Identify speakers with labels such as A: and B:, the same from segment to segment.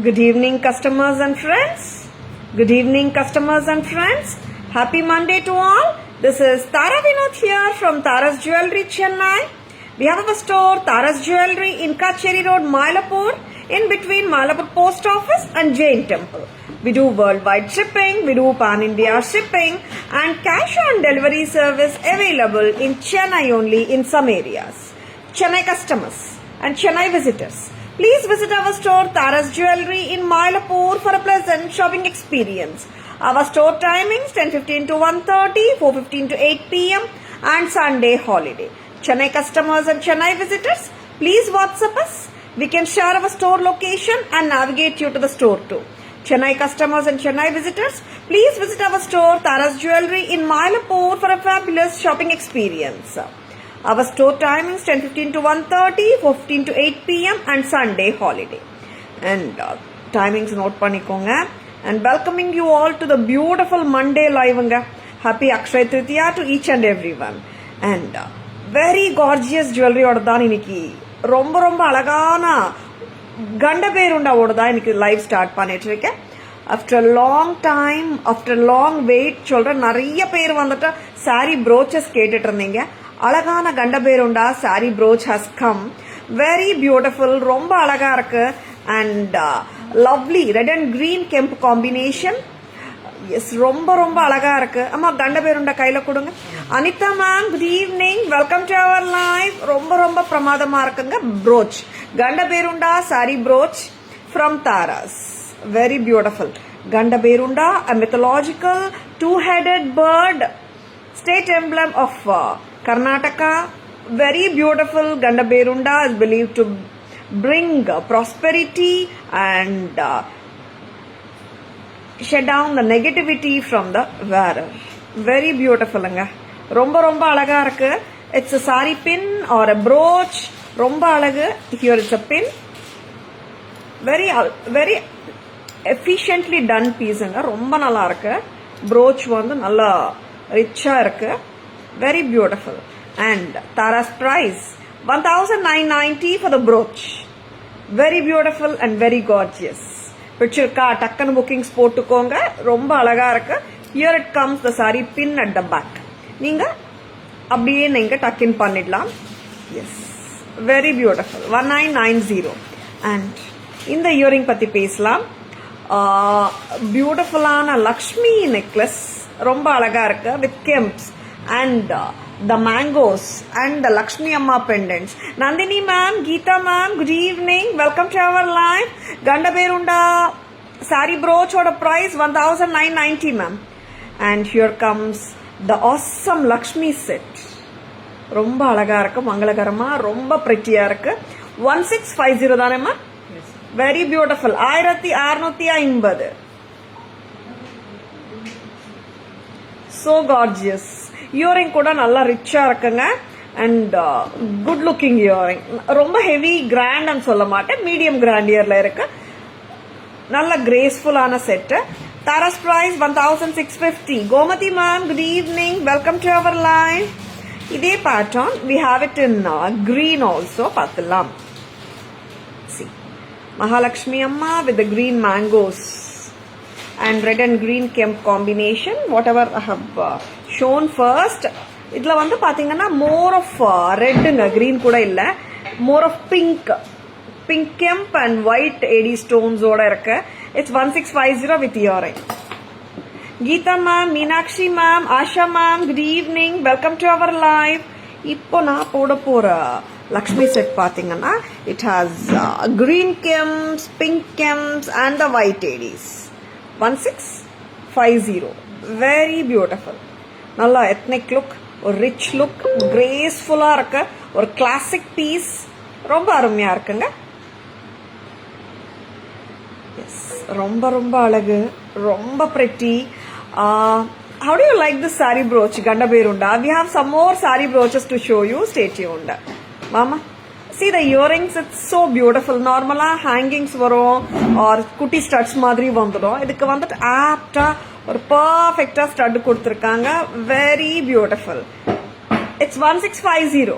A: Good evening, customers and friends. Good evening, customers and friends. Happy Monday to all. This is Tara Vinod here from Tara's Jewelry, Chennai. We have a store, Tara's Jewelry, in Kacheri Road, Mylapore, in between Mylapore Post Office and Jain Temple. We do worldwide shipping, we do pan-India shipping, and cash on delivery service available in Chennai only in some areas. Chennai customers and Chennai visitors, please visit our store Tara's Jewelry in Mylapore for a pleasant shopping experience. Our store timings 10:15 to 1:30, 4:15 to 8 p.m. and Sunday holiday. Chennai customers and Chennai visitors, please WhatsApp us. We can share our store location and navigate you to the store too. Chennai customers and Chennai visitors, please visit our store Tara's Jewelry in Mylapore for a fabulous shopping experience. Our store timings 10:15 to 1:30, 4:15 to 8 p.m. and Sunday holiday. And timings note பண்ணிக்கோங்க. And welcoming you all to the beautiful Monday live. Happy Akshaya Tritiya to each and everyone. And very gorgeous jewelry ஓட தான் இன்னைக்கு ரொம்ப அழகான கண்டபேருண்டாவோட தான் இன்னைக்கு live start பண்ணிட்டு இருக்கேன். After long time, after long wait சொல்கிறேன். நிறைய பேர் வந்துட்டு சாரி ப்ரோச்சஸ் கேட்டுட்டு இருந்தீங்க. அழகான Gandaberunda sari brooch has come. Very beautiful, ரொம்ப அழகா இருக்கு. And lovely red and green kemp combination. Yes, ரொம்ப அழகா இருக்கு. அம்மா கண்டபேருண்டா கையில கொடுங்க. Anitha ma'am, good evening, welcome to our live. ரொம்ப பிரமாதமா இருக்குங்க. Brooch Gandaberunda sari brooch from Taras. Very beautiful. Gandaberunda, a mythological two-headed bird, state emblem of Karnataka. Very beautiful. Gandaberunda is believed to bring prosperity and shut down the negativity from the wearer. Very beautiful. ரொம்ப அழகா இருக்கு. It's a sari pin or a brooch. ரொம்ப அழகு. Here it's a pin. Very efficiently done பீஸுங்க. ரொம்ப நல்லா இருக்கு. Brooch வந்து நல்லா ரிச்சா இருக்கு. Very beautiful. And Taras price 1990 for the brooch. Very beautiful and very gorgeous. பிடிச்சிருக்கா? டக்குன்னு புக்கிங்ஸ் போட்டுக்கோங்க. ரொம்ப அழகா இருக்கு. Here it comes the sari pin at the back. நீங்க அப்படியே நீங்க டக்கின் பண்ணிடலாம். Yes, very beautiful. 1990. அண்ட் இந்த இயரிங் பத்தி பேசலாம். பியூட்டிஃபுல்லான லக்ஷ்மி நெக்லஸ், ரொம்ப அழகா இருக்கு. With kemps and the mangoes and the Lakshmi Amma pendants. Nandini ma'am, Geetha ma'am, good evening, welcome to our live. Gandaberunda sari ப்ரோச்சோட price 1990 ma'am. And here comes the awesome Lakshmi set. ரொம்ப அழகா இருக்கு, மங்களகரமா, ரொம்ப பிரிட்டியா இருக்கு. 1650 தானேம்மா? Very beautiful. 1650. So gorgeous. Earring கூட நல்லா ரிச்சா இருக்குங்க. And good looking earring. ரொம்ப ஹெவி கிராண்ட் சொல்ல மாட்டேன், மீடியம் கிராண்ட் இயர்ல இருக்கு. நல்ல கிரேஸ்ஃபுல்லான set. Taras price 1650. Gomathi ma'am, good evening, welcome to our live. இதே pattern we have it in green also. பார்த்துலாம். Mahalakshmi Amma with the green mangoes and red and green kemp combination. Whatever I have shown first. இதுல வந்து பாத்தீங்கன்னா more of red ங்க, green கூட இல்ல. more of pink kemp and white AD stones ஓட இருக்கு. It's 1650 with earring. Geeta ma'am, Meenakshi ma'am, Asha ma'am, good evening, welcome to our live. இப்போ நான் போட போற லக்ஷ்மி செட் பாத்தீங்கன்னா it has green gems, pink gems and the white ADs. 1650. Very beautiful. நல்லா ethnic look, ஒரு rich look, கிரேஸ்ஃபுல்லா இருக்கு. ஒரு கிளாசிக் பீஸ். ரொம்ப அருமையா இருக்குங்க. எஸ், ரொம்ப அழகு, ரொம்ப pretty. How do you like this sari brooch, Gandaberunda? We have some more sari brooches to show you. Stay tuned. Mama, see the earrings, it's so beautiful. Normally hangings varum or kutti studs madri vandrum. Idukku vandu apt or perfect stud kuduthirukanga. Very beautiful. It's 1650.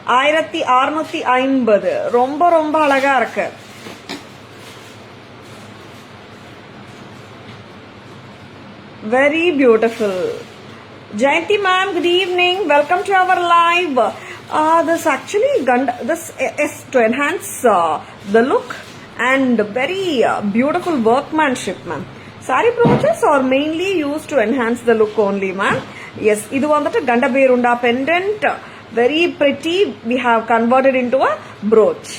A: 1650. ரொம்ப ரொம்ப அழகா இருக்கு. Very beautiful. Jayanti ma'am, good evening. Welcome to our live. This actually this is to enhance the look and very beautiful workmanship, ma'am. Sari brooches are mainly used to enhance the look only, ma'am. Yes, idu vandattu ganda berunda pendant, very pretty. We have converted into a brooch.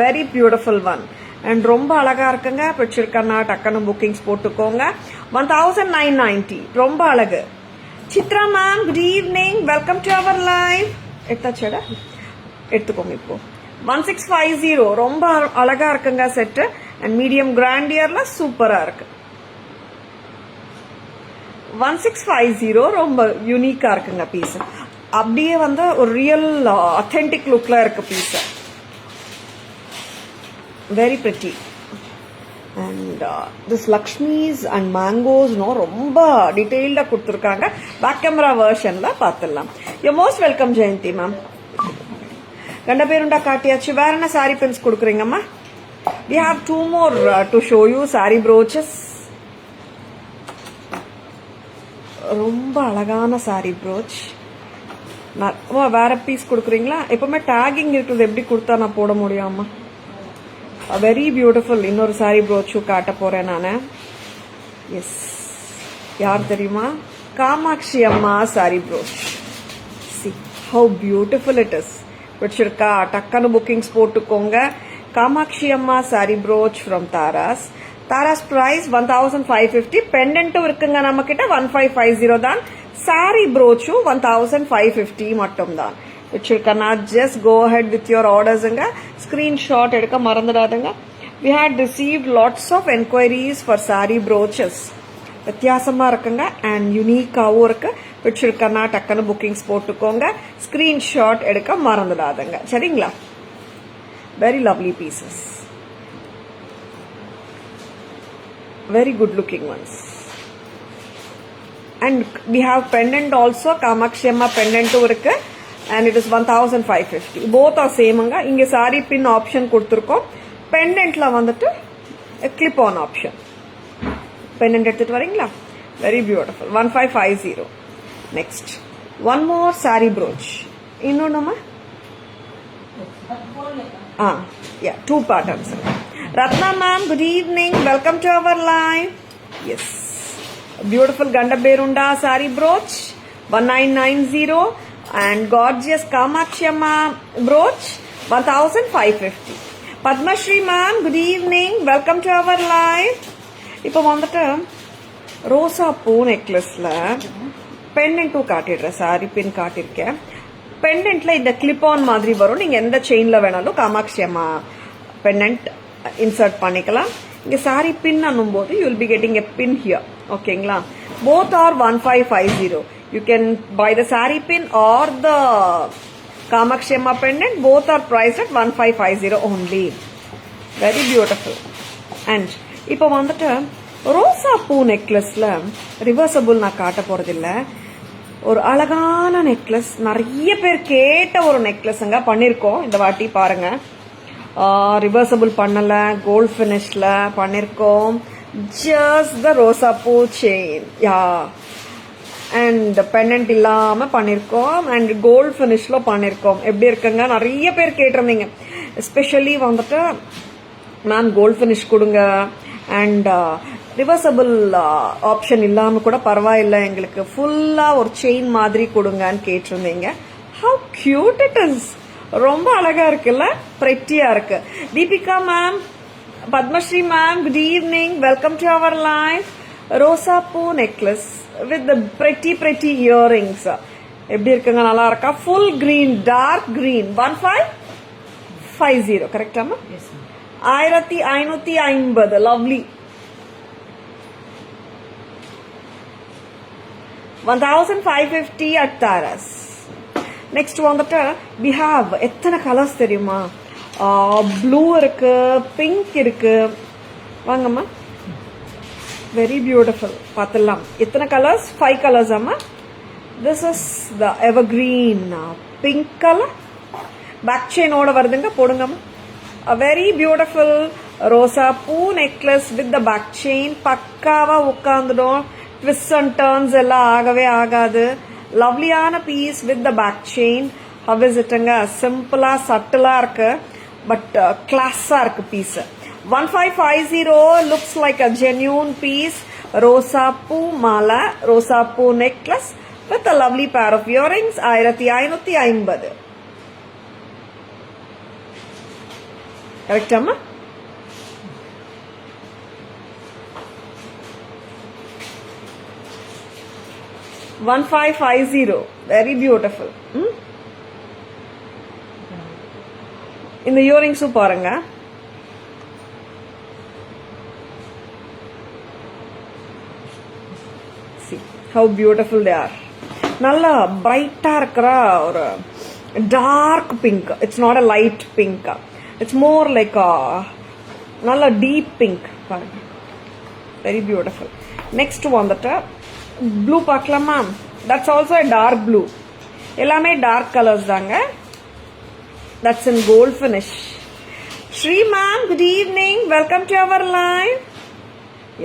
A: Very beautiful one. And ரொம்ப அழகா இருக்குங்க. பிடிச்சிருக்கா டக்குனு bookings போட்டுக்கோங்க. 1990. ரொம்ப அழகு. Chitra ma'am, good evening. Welcome to our live. எடுத்தாச்சடா, எடுத்துக்கோங்க. இப்போ 1650. ரொம்ப அழகா இருக்குங்க செட்டு. அண்ட் மீடியம் கிராண்டியர்ல சூப்பரா இருக்கு. 1650 ரொம்ப யூனிக்கா இருக்குங்க பீஸ். அப்படியே வந்து ஒரு ரியல் அத்தென்டிக் லுக்ல இருக்கு piece. Very pretty. And this Lakshmis and mangoes ரொம்ப டீடைல்டா கொடுத்துருக்காங்க. பேக் கேமரா வெர்ஷன்ல பார்த்துடலாம். You most welcome Jayanthi ma'am. Ganda Berunda காட்டியாச்சு. வேற என்ன சாரி பின்ஸ் கொடுக்குறீங்கம்மா? we have 2 more to show you saree brooches. ரொம்ப அழகான சாரி ப்ரோச். வேற பீஸ் கொடுக்குறீங்களா? எப்பவுமே டேகிங் இருக்குது, எப்படி கொடுத்தா நான் போட முடியாமா? Very beautiful. இன்னொரு சாரி ப்ரோச்சும் காட்ட போறேன் நான். எஸ், யார் தெரியுமா? Kamakshi Amma sari brooch. See how beautiful it is. பிடிச்சிருக்கா? டக்குனு புக்கிங்ஸ் போட்டுக்கோங்க. Kamakshi Amma sari brooch from Taras. Taras price 1550. பெண்டன்ட்டும் இருக்குங்க நம்ம கிட்ட. 1550 தான். சாரி ப்ரோச்சும் 1550 மட்டும் தான். வச்சிருக்கா? Just go ahead with your ஆர்டர்ஸுங்க. ஸ்கிரீன்ஷாட் எடுக்க மறந்துடாதுங்க. we had received lots of enquiries for saree brooches. வித்தியாசமா இருக்குங்க அண்ட் யூனிக்காவும் இருக்கு. வச்சிருக்கா? டக்குனு புக்கிங்ஸ் போட்டுக்கோங்க. ஸ்கிரீன்ஷாட் எடுக்க மறந்துடாதுங்க. சரிங்களா? Very lovely pieces. Very good looking ones. And we have pendant also. Kamakshi Amma pendant irukku and it is 1550. Both are same anga. Inge saree pin option kuduthirkom. Pendant la vandittu clip on option. Pendant eduthu varingla. Very beautiful. 1550. Next, one more saree brooch. Innonuma? Yeah, 2 patterns. Ratna ma'am, good evening. Welcome to our live. Yes, beautiful Ganda Berunda saree brooch 1990 and gorgeous Kamakshi Amma brooch 1550. Padma Shri ma'am, good evening. Welcome to our live. இப்போ வந்துட்டு ரோசா பூ நெக்லஸ்ல பெண்டன்ட்டும் காட்டிடுறேன். Sorry பின் காட்டிருக்கேன். பெண்டன்ட்ல இந்த clip on மாதிரி வரும். நீங்க எந்த செயின்ல வேணாலும் Kamakshi Amma pendant insert பண்ணிக்கலாம். இங்க சாரி பின் அனும் போது you will be getting a pin here. ஓகேங்களா? Both are 1550. You can buy the sari pin or the Kamakshi Amma pendant. Both are priced at 1550 only. Very beautiful. And இப்போ வந்துட்டு ரோசா பூ நெக்லஸ்ல ரிவர்சபிள் நான் காட்ட போறதில்ல. ஒரு அழகான நெக்லஸ், நிறைய பேர் கேட்ட ஒரு நெக்லஸ்ங்க பண்ணிருக்கோம் இந்த வாட்டி. பாருங்க, ரிவர்சபிள் பண்ணல, கோல்ட் பினிஷ்ல பண்ணிருக்கோம். ஜஸ்ட் த ரோசா பூ செயின், யா, அண்ட் பெண்டன்ட் இல்லாம பண்ணிருக்கோம் அண்ட் கோல்ட் பினிஷ்ல பண்ணிருக்கோம். எப்படி இருக்குங்க? நிறைய பேர் கேட்டிருந்தீங்க. எஸ்பெஷலி வந்துட்டு மேம் கோல்ட் பினிஷ் கொடுங்க அண்ட் ரிவர்சபிள் ஆப்ஷன் இல்லாம கூட பரவாயில்ல, எங்களுக்கு ஃபுல்லா ஒரு செயின் மாதிரி கொடுங்கன்னு கேட்டிருந்தீங்க. How cute it is. ரொம்ப அழகா இருக்குல்ல, பிரெட்டியா இருக்கு. Deepika ma'am, Padmashri ma'am, good evening. Welcome to our live. ரோசா பூ necklace with the pretty earrings. எப்படி இருக்குங்க? நல்லா இருக்கா? Full green, dark green. 1550 கரெக்டாமா? 1550. லவ்லி. 1550 at Taras. நெக்ஸ்ட் வந்துட்டு we have எத்தனை கலர்ஸ் தெரியுமா? ப்ளூ இருக்கு, பிங்க் இருக்கு. வாங்கம்மா, வெரி பியூட்டிஃபுல். பார்த்துடலாம் எத்தனை கலர்ஸ். 5 கலர்ஸ் அம்மா. This is the ever green pink colour, back செயினோட வருதுங்க, போடுங்க. A very beautiful ரோசா பூ necklace with the back chain. பக்காவா உட்காந்துடும், ட்விஸ்ட் அண்ட் டர்ன்ஸ் எல்லாம் ஆகவே ஆகாது. லவ்லியான piece with the back chain. How is இட்டுங்க, சிம்பிளா சட்டிலா இருக்கு, பட் கிளாஸா இருக்கு piece. 1550 looks like a genuine piece. ரோசா பூ மாலை, ரோசா பூ நெக்லஸ் with a lovely pair of earrings. 1550. Correct அம்மா? $1550. Very beautiful. இந்த இயரிங்ஸும் பாருங்க. See how beautiful they are. நல்லா பிரைட்டா இருக்கிற ஒரு dark pink. It's not a light pink, it's more like நல்ல டீப் பிங்க் பாருங்க. Very beautiful. நெக்ஸ்ட் வந்துட்டு ப்ளூ பார்க்கலாமா? That's also dark blue. எல்லாமே டார்க் கலர்ஸ் தாங்க. That's in gold finish. Shri ma'am, good evening, welcome to our live.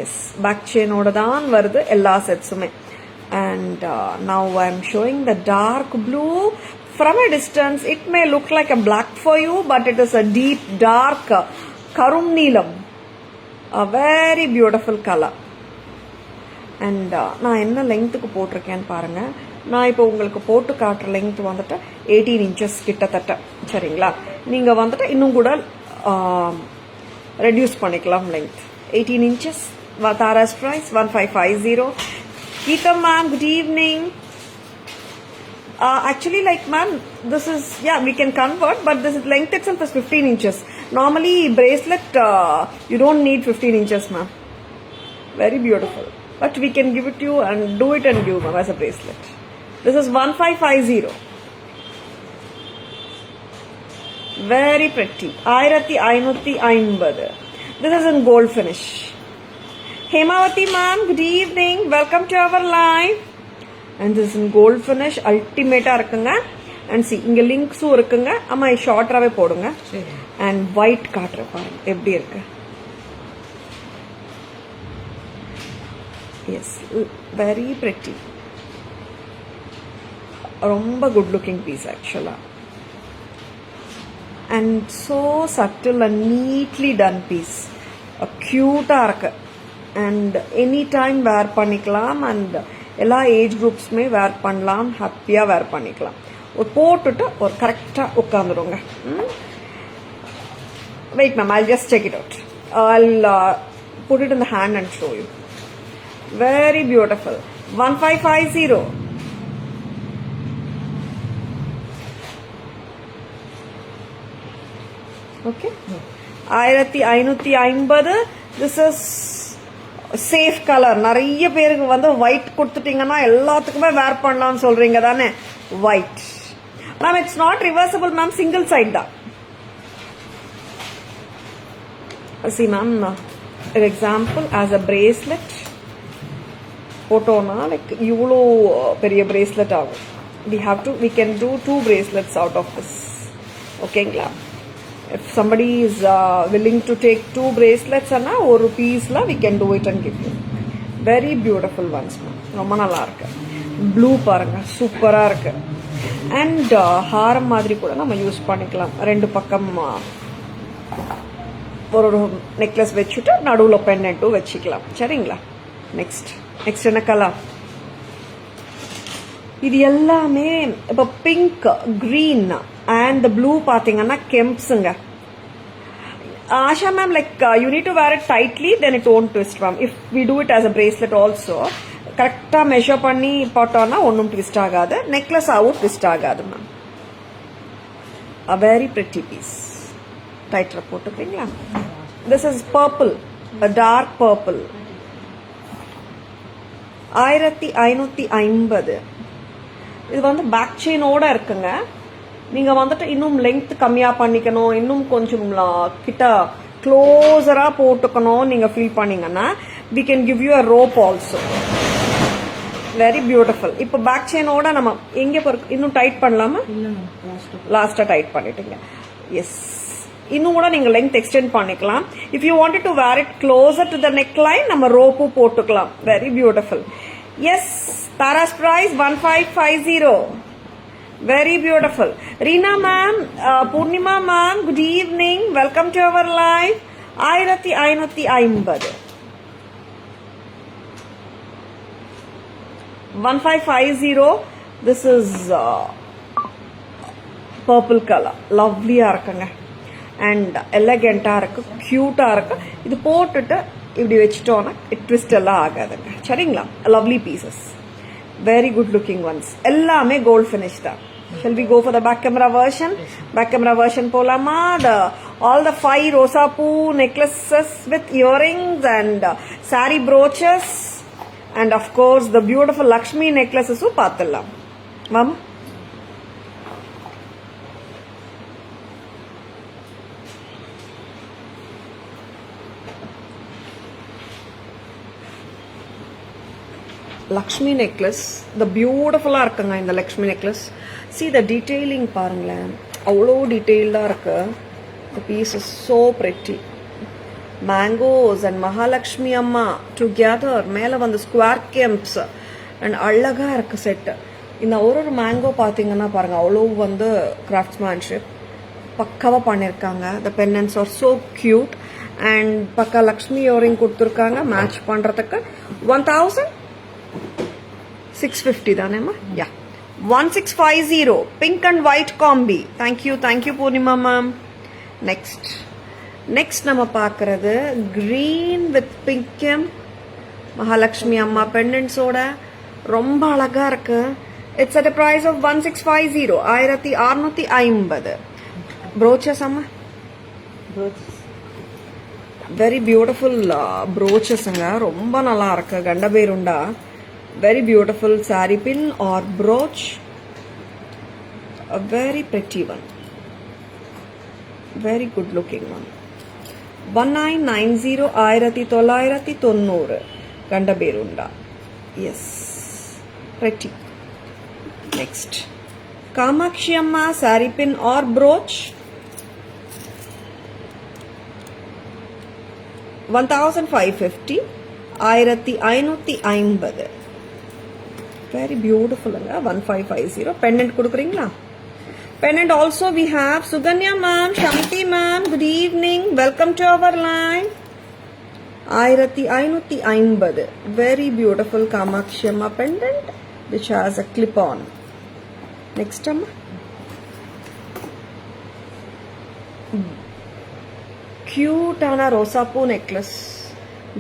A: Yes, back செயினோட தான் வருது எல்லா செட்ஸுமே. And now I am showing the dark blue. From a distance it may look like a black for you, but it is a deep dark karum neelam, a very beautiful color. And நான் என்ன லெங்க்த்துக்கு போட்டிருக்கேன்னு பாருங்க. நான் இப்போ உங்களுக்கு போட்டு காட்டுற length வந்துட்டு 18 inches கிட்டத்தட்ட. சரிங்களா? நீங்க வந்துட்டு இன்னும் கூட ரெடியூஸ் பண்ணிக்கலாம் length. 18 inches. Tara's price 1550. Geeta ma'am, good evening. Actually, like ma'am, this is, yeah, we can convert, but this length itself is 15 inches. Normally, bracelet, you don't need 15 inches, ma'am. Very beautiful. But we can give it to you and do it and give ma'am as a bracelet. This is 1550. Very pretty. 1550. This is in gold finish. Hemavati ma'am, good evening, welcome to our live. And this is in gold finish, ultimate இருக்குங்க. And see, இங்க லிங்க்ஸும் இருக்குங்க. அம்மா ஷார்ட்டாவே போடுங்க. And white காட்டுற பாருங்க எப்படி இருக்கு. Yes, very pretty. ரொம்ப good looking piece actually. And so subtle and neatly done piece. Cute இருக்கு. And anytime wear பண்ணிக்கலாம். And எல்லா ஏஜ் குரூப்ஸுமே வேர் பண்ணலாம், ஹாப்பியாக வேர் பண்ணிக்கலாம். ஒரு போட்டுட்டு ஒரு கரெக்டாக உட்காந்துருங்க. Wait ma'am, I'll just check it out. I'll put it in the hand and show you. Very beautiful. 1550. Okay. 1550. This is safe colour. நிறைய பேருக்கு வந்து ஒயிட் கொடுத்துட்டீங்கன்னா எல்லாத்துக்குமே வேர் பண்ணலாம்னு சொல்றீங்க தானே? White ma'am, it's not reversible ma'am, single side தான். See ma'am, example as a bracelet போட்டோம்னா லைக் இவ்வளோ பெரிய பிரேஸ்லெட் ஆகும். we can do 2 bracelets out of this. ஓகேங்களா? If somebody is willing to take 2 bracelets and ஒரு pieceல we can do it and give you. Very beautiful ones ma'am. ரொம்ப நல்லா இருக்கு. Blue பாருங்க, சூப்பரா இருக்கு. அண்ட் ஹாரம் மாதிரி கூட நம்ம யூஸ் பண்ணிக்கலாம். ரெண்டு பக்கம் ஒரு நெக்லஸ் வச்சுட்டு நடுவில் பெண்ணட்டும் வச்சுக்கலாம். சரிங்களா? நெக்ஸ்ட் என்ன கலர்? இது எல்லாமே இப்போ பிங்க், கிரீன் அண்ட் ப்ளூ பாத்தீங்கன்னா கெம்ப்ஸுங்க. Asha ma'am, like you need to wear it tightly, then it won't twist ma'am. If we do it as a bracelet also, correct measure பண்ணி போட்டோம்னா ஒன்றும் twist ஆகாது. Necklace ஆகும் twist ஆகாது மேம். A very pretty piece. Tighter போட்டுக்கிறீங்களா? This is purple, a dark purple. 1550. இது வந்து பேக் செயினோட இருக்குங்க. நீங்க வந்துட்டு இன்னும் லெங்த் கம்மியா பண்ணிக்கணும், இன்னும் கொஞ்சம் கிட்ட க்ளோஸரா போட்டுக்கணும் நீங்க ஃபீல் பண்ணீங்கன்னா we can give you a rope also. Very beautiful. இப்போ பேக் செயினோட நம்ம எங்கே இன்னும் டைட் பண்ணலாமா? லாஸ்ட்டாக டைட் பண்ணிட்டீங்க. எஸ், இன்னும் கூட நீங்கள் லெங்த் எக்ஸ்டெண்ட் பண்ணிக்கலாம். If you wanted to wear it closer to the neck line நம்ம ரோப்பும் போட்டுக்கலாம். Very beautiful. Yes, Tara's price 1550. Very beautiful. Reena ma'am, Purnima ma'am, good evening. Welcome to our live. 1550. 1550. This is purple color. Lovely ஆ இருக்குங்க. And elegant ஆ இருக்கு, cute ஆ இருக்கு. இது போட்டுட்டு இப்படி வச்சிட்டோம்னா ட்விஸ்ட் எல்லாம் ஆகாதுங்க. சரிங்களா? Lovely pieces. Very good looking ones. எல்லாமே gold finish தான். Shall we go for the back camera version? Back camera version polama. All the 5 rosapu necklaces with earrings and sari brooches, and of course the beautiful Lakshmi necklaces paathalam. Mama. Lakshmi necklace, the beautiful இருக்குங்க இந்த Lakshmi necklace. See the detailing பாருங்களேன், அவ்வளோ டீட்டெயில்டாக இருக்கு. The piece is so pretty. Mangoes and Mahalakshmi Amma together, மேலே வந்து square kemps and அழகாக இருக்கு செட்டு. இந்த ஒரு மேங்கோ பார்த்தீங்கன்னா பாருங்க, அவ்வளோ வந்து கிராஃப்ட்ஸ்மேன்ஷிப் பக்காவாக பண்ணியிருக்காங்க. The pendants are so cute and பக்கா லக்ஷ்மி இயரிங் கொடுத்துருக்காங்க மேட்ச் பண்ணுறதுக்கு. 1650 தானேம்மா? யா, 1650 pink and white combi. Thank you Purnima ma'am. Next நம்ம பார்க்கறது green with pink hem Mahalakshmi அம்மா pendants ஓட ரொம்ப அழகா இருக்கு. It's at a price of 1650. 1650. brooches அம்மா, very beautiful brooches ங்க, ரொம்ப நல்லா இருக்கு. கண்டபேருண்டா, very beautiful saree pin or brooch, a very pretty one, very good looking one. 1990. 1990 Gandaberunda. Yes, pretty. Next, Kamakshi Amma saree pin or brooch, 1550. 1550. Very beautiful. 1550. Pendant kudukuringa. Pendant also we have Suganya ma'am, Shanti ma'am, good evening. Welcome to our live. 1550. Very beautiful Kamakshi Amma pendant which has a clip on. Next amma. Cute ana rosapu necklace,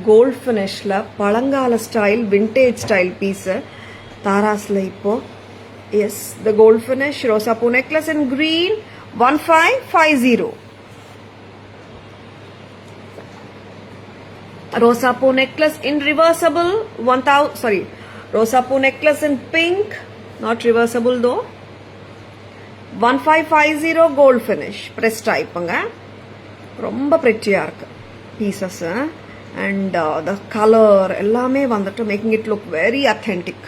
A: gold finish la palangala style, vintage style piece. தாராஸ்ல இப்போ. Yes, the gold finish rosapu necklace in green. 1550. rosapu necklace in reversible. 1000. rosapu necklace in pink, not reversible though. 1550 gold finish press type ங்க. ரொம்ப pretty-ஆ இருக்கு pieces and the color எல்லாமே வந்துட்டு making it look very authentic.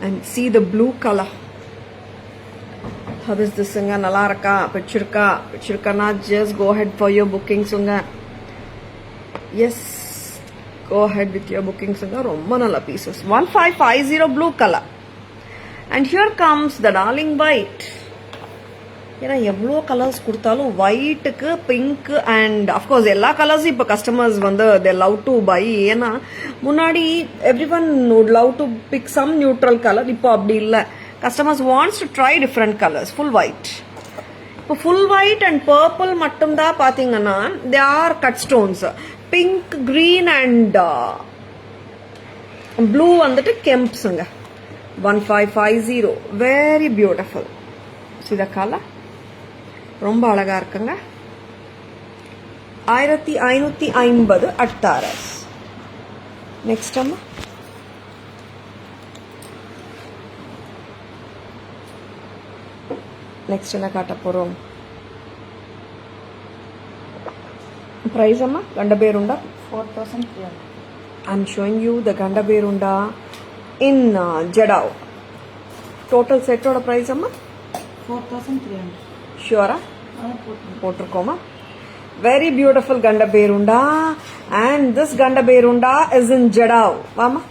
A: And see the blue color. How is this unga? Nalla irukka? Pichirka na, just go ahead for your bookings unga. Yes, go ahead with your bookings unga. Romba nalla pieces. 1550 blue color. And here comes the darling white. ஏன்னா எவ்வளோ colours கொடுத்தாலும் ஒயிட்டுக்கு pink and of course எல்லா கலர்ஸும் இப்போ customers வந்து they love to buy. ஏன்னா முன்னாடி everyone would love to pick some neutral colour, இப்போ அப்படி இல்லை. Customers wants to try different colours. Full white, இப்போ ஃபுல் ஒயிட் அண்ட் பர்பிள் மட்டும்தான் பார்த்தீங்கன்னா they are cut stones. Pink, green and blue வந்துட்டு கெம்ப்ஸுங்க. 1550. Very beautiful. See the color? ரொம்ப அழகா இருக்குங்க. 1550 at Taras. Next அம்மா. நெக்ஸ்ட் என்ன காட்ட போறோம்? price amma Gandaberunda
B: 4300.
A: I'm showing you the Gandaberunda in Jadao. Total set oda price amma
B: 4,300.
A: Sure potrukoma. Very beautiful Ganda Berunda, and this Ganda Berunda is in Jadao. Mama,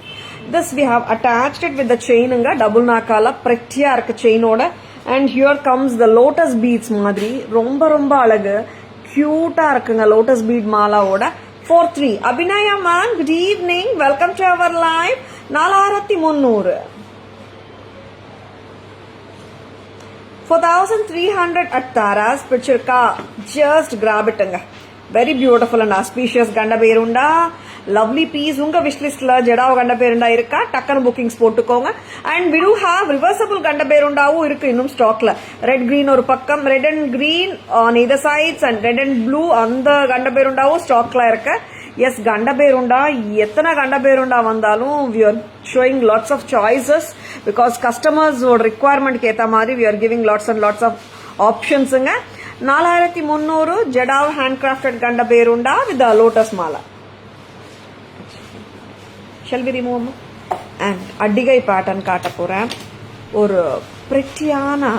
A: this we have attached it with the chain anga double nakala prettiya irukku chain oda, and here comes the lotus beads madri romba romba alagu cute ah irukanga lotus bead mala oda 43. Abhinaya man, good evening, welcome to our live. 4300 4,300 at Tara's picture ka. Just grab it anga. Very beautiful and auspicious Ganda Berunda. Lovely piece. Unga wish list la Jadao Ganda Berunda irukka. Takkan bookings potukonga. And we do have reversible Ganda Berunda irukku innum stock la. Red green oru pakkam, red and green on either sides, and red and blue on the Ganda Berunda stock la irukka. Yes, Ganda Berunda, எத்தனை Ganda Berunda வந்தாலும் we are showing lots of choices because customers requirement கேத்த மாதிரி we are giving lots and lots of options ங்க. 4300 Jadao handcrafted Ganda Berunda with the lotus mala. Shall we remove? And அட்டிகை pattern காட்ட போறேன். ஒரு prettyயான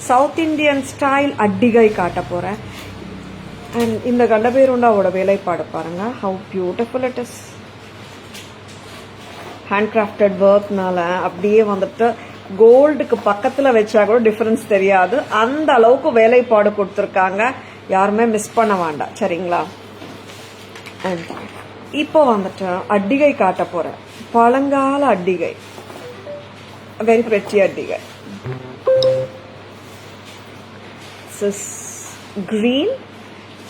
A: South Indian style அட்டிகை காட்ட போறேன். And இந்த Ganda Berunda ஓட வேலைப்பாடு பாருங்க, how beautiful it is. handcrafted work நால அப்படியே வந்துட்டு கோல்டுக்கு பக்கத்துல வச்சா கூட டிஃபரன்ஸ் தெரியாது, அந்த அளவுக்கு வேலைப்பாடு கொடுத்துருக்காங்க. யாருமே மிஸ் பண்ண வேண்டாம், சரிங்களா? அண்ட் இப்போ வந்துட்டு அட்டிகை காட்ட போறேன், பழங்கால அட்டிகை, வெரி பிரெட்டி அட்டிகை. green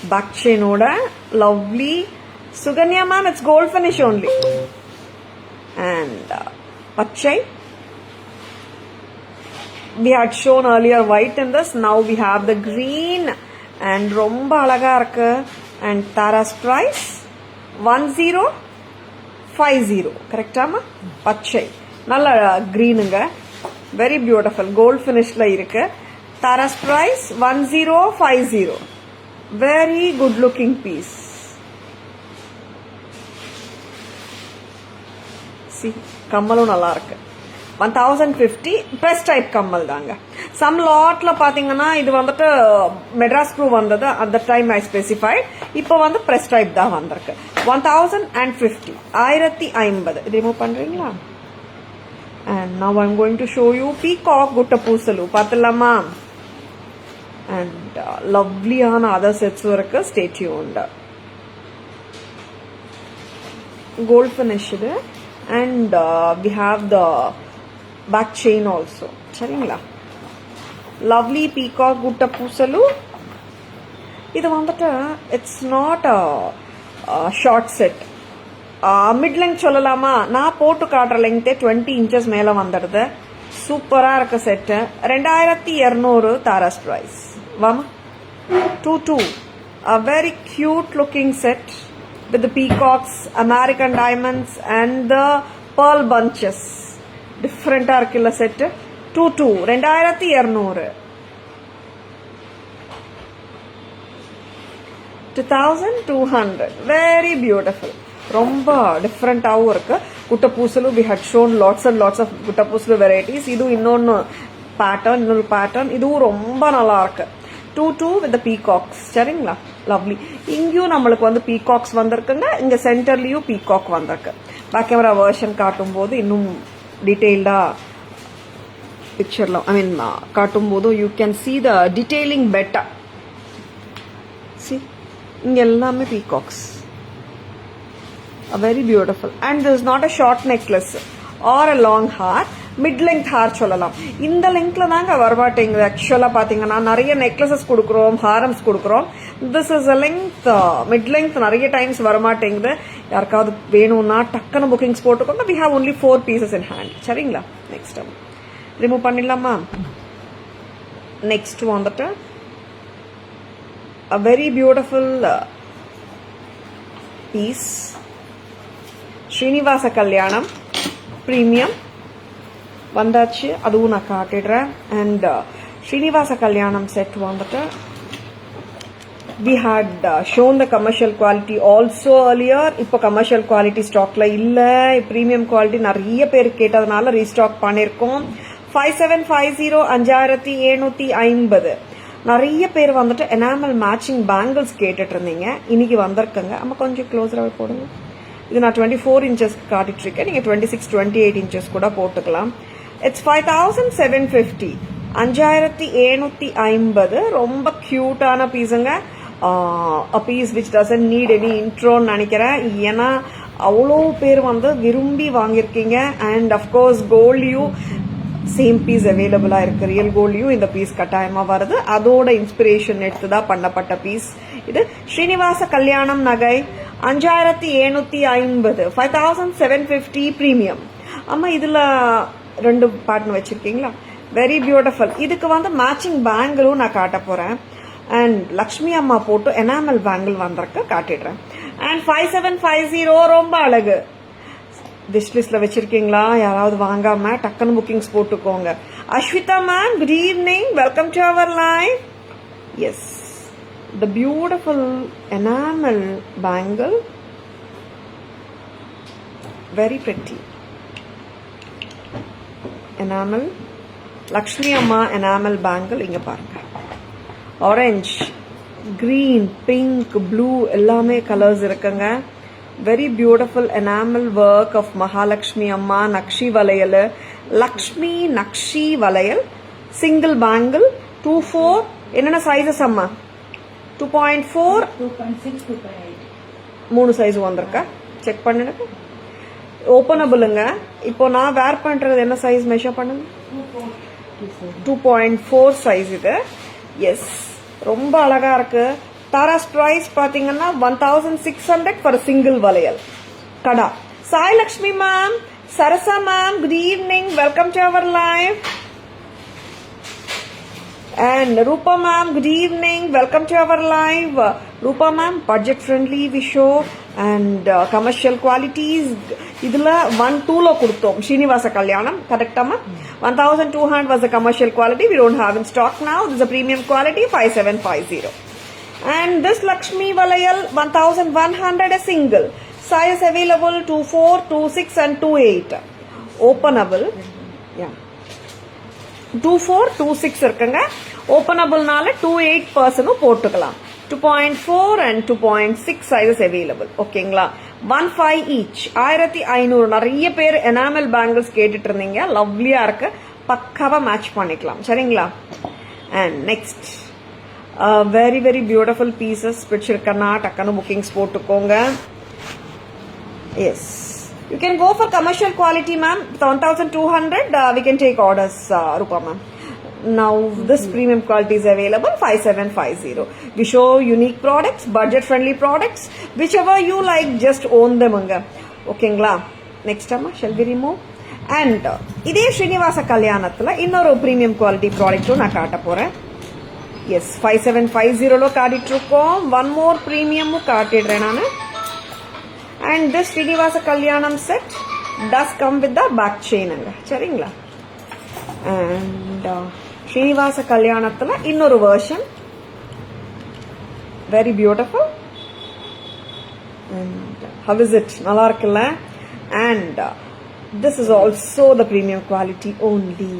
A: back chain oda, lovely. Suganya ma'am, it's gold finish only. And pachai, we had shown earlier white in this, now we have the green and romba alaga irukku. And Tara's price 1050, correct ama? Pachai nalla green nga, very beautiful gold finish la irukku. Tara's price 1050, very good looking piece. See, கம்மலும் நல்லா இருக்கு. 1050 press type கம்மல் தாங்க. Some lotல பாத்தீங்கன்னா இது வந்துட்டு Madras crew வந்தது, at the time I specified. இப்போ வந்து press type தான் வந்திருக்கு. 1050, 1050 ரிமூவ் பண்றீங்களா? And now I'm going to show you peacock gutta பூசலு பாத்தலாமா? And lovely ஆன other sets இருக்கு, stay tuned. Gold finish இது. And we have the back chain also, சரிங்களா? Lovely peacock gutta பூசலு. இது வந்துட்டு it's not a short set, mid length சொல்லலாமா? நான் போட்டு காட்டுற லெங்க் 20 inches மேல வந்துடுது. சூப்பரா இருக்கு செட். 2200 Tara's price. வாமா 22, a very cute looking set with the peacocks, American diamonds and the pearl bunches. Different arkilla set. 22, 2200. 2200, very beautiful. ரொம்ப டிஃப்ரெண்டாகவும் இருக்கு. குட்ட பூசலு we had shown lots and lots of குட்ட பூசலு varieties. இது இன்னொன்று பேட்டர்ன், இன்னொரு pattern, இதுவும் ரொம்ப நல்லா இருக்கு. 22 with the peacocks, சரிங்களா? லவ்லி. இங்கேயும் நம்மளுக்கு வந்து பீகாக்ஸ் வந்திருக்குங்க, இங்க சென்டர்லயும் பீகாக் வந்திருக்கு. பேக் கேமரா வெர்ஷன் காட்டும் போது இன்னும் டீடைல்டா பிக்சர்ல காட்டும் போது you can see the detailing better. see, இங்க எல்லாமே peacocks, very beautiful. And this is not a short necklace or a long hair, mid length hair சொல்லலாம். இந்த லெங்க்ல தாங்க வரமாட்டேங்குது. ஆக்சுவலா பாத்தீங்கன்னா நிறைய நெக்லசஸ் கொடுக்குறோம், ஹாரம்ஸ் கொடுக்குறோம். This is a length, mid length நிறைய டைம்ஸ் வரமாட்டேங்குது. யாருக்காவது வேணும்னா டக்குன்னு புக்கிங்ஸ் போட்டுக்கோங்க. we have only 4 pieces in hand, சரிங்களா? நெக்ஸ்ட் ரிமூவ் பண்ணிடலாமா? நெக்ஸ்ட் வந்துட்டு a very beautiful piece, Srinivasa Kalyanam premium வந்தாச்சு, அதுவும் நான் காட்டிடுறேன். அண்ட் ஸ்ரீனிவாச கல்யாணம் செட் வந்துட்டு we had shown the commercial quality also earlier. இப்போ commercial quality stockல இல்ல, premium quality நிறைய பேர் கேட்டதனால restock பண்ணிருக்கோம். 5750 5750 நிறைய பேர் வந்துட்டு enamel matching bangles கேட்டுட்டு இருந்தீங்க. இன்னைக்கு வந்திருக்கங்க. அம்மா கொஞ்சம் க்ளோஸராவே போடுங்க. இது நான் 24 inches காட்டிட்டு இருக்கேன். நீங்க 26 28 inches கூட போட்டுக்கலாம். It's 5750 5750 ரொம்ப கியூட்டான பீஸுங்க. a piece which doesn't need any intro நினைக்கிறேன். ஏன்னா அவ்வளோ பேர் வந்து விரும்பி வாங்கியிருக்கீங்க. அண்ட் அஃப்கோர்ஸ் கோல்ட்யூ சேம் பீஸ் அவைலபிளா இருக்கு. ரியல் கோல்ட்யூ இந்த பீஸ் கட்டாயமா வருது. அதோட இன்ஸ்பிரேஷன் எடுத்துதான் பண்ணப்பட்ட பீஸ் இது. ஸ்ரீனிவாச கல்யாணம் நகை 5750 5750 பிரீமியம். ஆமா, இதுல 2 பேட்டர்ன் வச்சிருக்கீங்களா? Very beautiful. இதுக்கு வந்து மேட்சிங் பேங்கிளும் நான் காட்ட போறேன். அண்ட் லக்ஷ்மி அம்மா போட்டு எனாமல் பேங்கிள் வந்திருக்க காட்டிடுறேன். அண்ட் 5750 ரொம்ப அழகு. விஷ் லிஸ்ட்ல வச்சிருக்கீங்களா? யாராவது வாங்காம டக்குன்னு புக்கிங்ஸ் போட்டுக்கோங்க. Ashwitha ma'am, good evening, welcome to our live. Yes, the beautiful enamel bangle, very pretty enamel. Lakshmi அம்மா எனாமல் பேங்கிள் இங்க பாருங்க. ஆரஞ்ச், கிரீன், பிங்க், ப்ளூ எல்லாமே கலர்ஸ் இருக்குங்க. Very beautiful enamel work of Mahalakshmi அம்மா. நக்ஷி வளையல், லக்ஷ்மி நக்ஷி வளையல், சிங்கிள் பேங்கிள் 24. என்னென்ன சைஸஸ் அம்மா? 2.4,
B: 2.6, 2.8
A: 3 சைஸ் வந்திருக்கா? செக் பண்ணுங்க. ஓப்பனபிளுங்க. இப்போ நான் வேர் பண்றது என்ன சைஸ் மெஷர் பண்ணுங்க? 2.4 சைஸ் இது. எஸ், ரொம்ப அழகா இருக்கு. தாராஸ் பிரைஸ் பாத்தீங்கன்னா 1600 ஃபார் சிங்கிள் வளையல். Kada. Sai Lakshmi ma'am, Sarasa ma'am, good evening, welcome to our live. And Rupa ma'am, good evening, welcome to our live. Rupa ma'am, budget friendly we show and commercial qualities. Idula 1-2 lo kuduttom. Srinivasa Kalyanam, correct amma? 1200 was the commercial quality. We don't have in stock now. This is a premium quality, 5750. And this Lakshmi Valayal 1100 a single. Size available 24, 26 and 28. Openable. Yeah. 24, 26 இருக்குங்க. ஓப்பனபிள்னால 28% போட்டுக்கலாம். 2.4 and 2.6 sizes available. ஓகேங்களா? 15 each, 1500. நிறைய பேர் enamel bangles கேட்டுட்டு இருந்தீங்க. லவ்லியா இருக்கு, பக்காவா match பண்ணிக்கலாம். சரிங்களா? And next very very beautiful pieces பிடிச்சிருக்கனா டக்குன்னு புக்கிங்ஸ் போட்டுக்கோங்க. Yes, you can go for commercial quality ma'am. 1200 we can take orders, Rupa ma'am. Now this premium quality is available, 5750. We show unique products, budget friendly products, whichever you like, just own them anga. okayங்களா? next amma shall we remove. and இதே ஸ்ரீனிவாச கல்யாணத்துல இன்னொரு premium quality product நான் காட்ட போறேன். yes, 5750 lo காட்டிட்டு இருக்கோம். one more premium காட்டிடுறேன் நான். And this Srinivasa Kalyanam set does come with the back chain anga. சரிங்களா? And Srinivasa Kalyanathala இன்னொரு version, very beautiful. And how is it? நல்லா இருக்குல்ல? And this is also the premium quality only.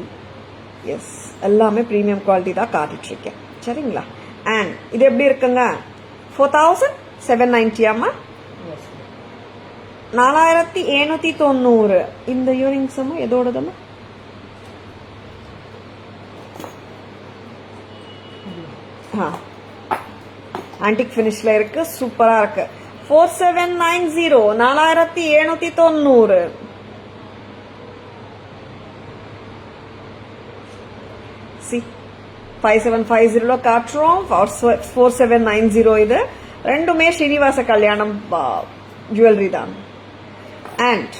A: Yes, எல்லாமே premium quality தான் காட்டிட்டு இருக்கேன். சரிங்களா? And இது எப்படி இருக்குங்க? 4790 ஆமா? 4790. இந்த இயரிங்ஸ் அம்மா எதோடதம்மா? ஆன்டிக் ஃபினிஷ்ல இருக்கு, சூப்பரா இருக்கு. 4790, 4790. See, 5750 காட்டுறோம், 4790 இது. ரெண்டுமே ஸ்ரீனிவாச கல்யாணம் ஜுவல்லரி தான். அண்ட்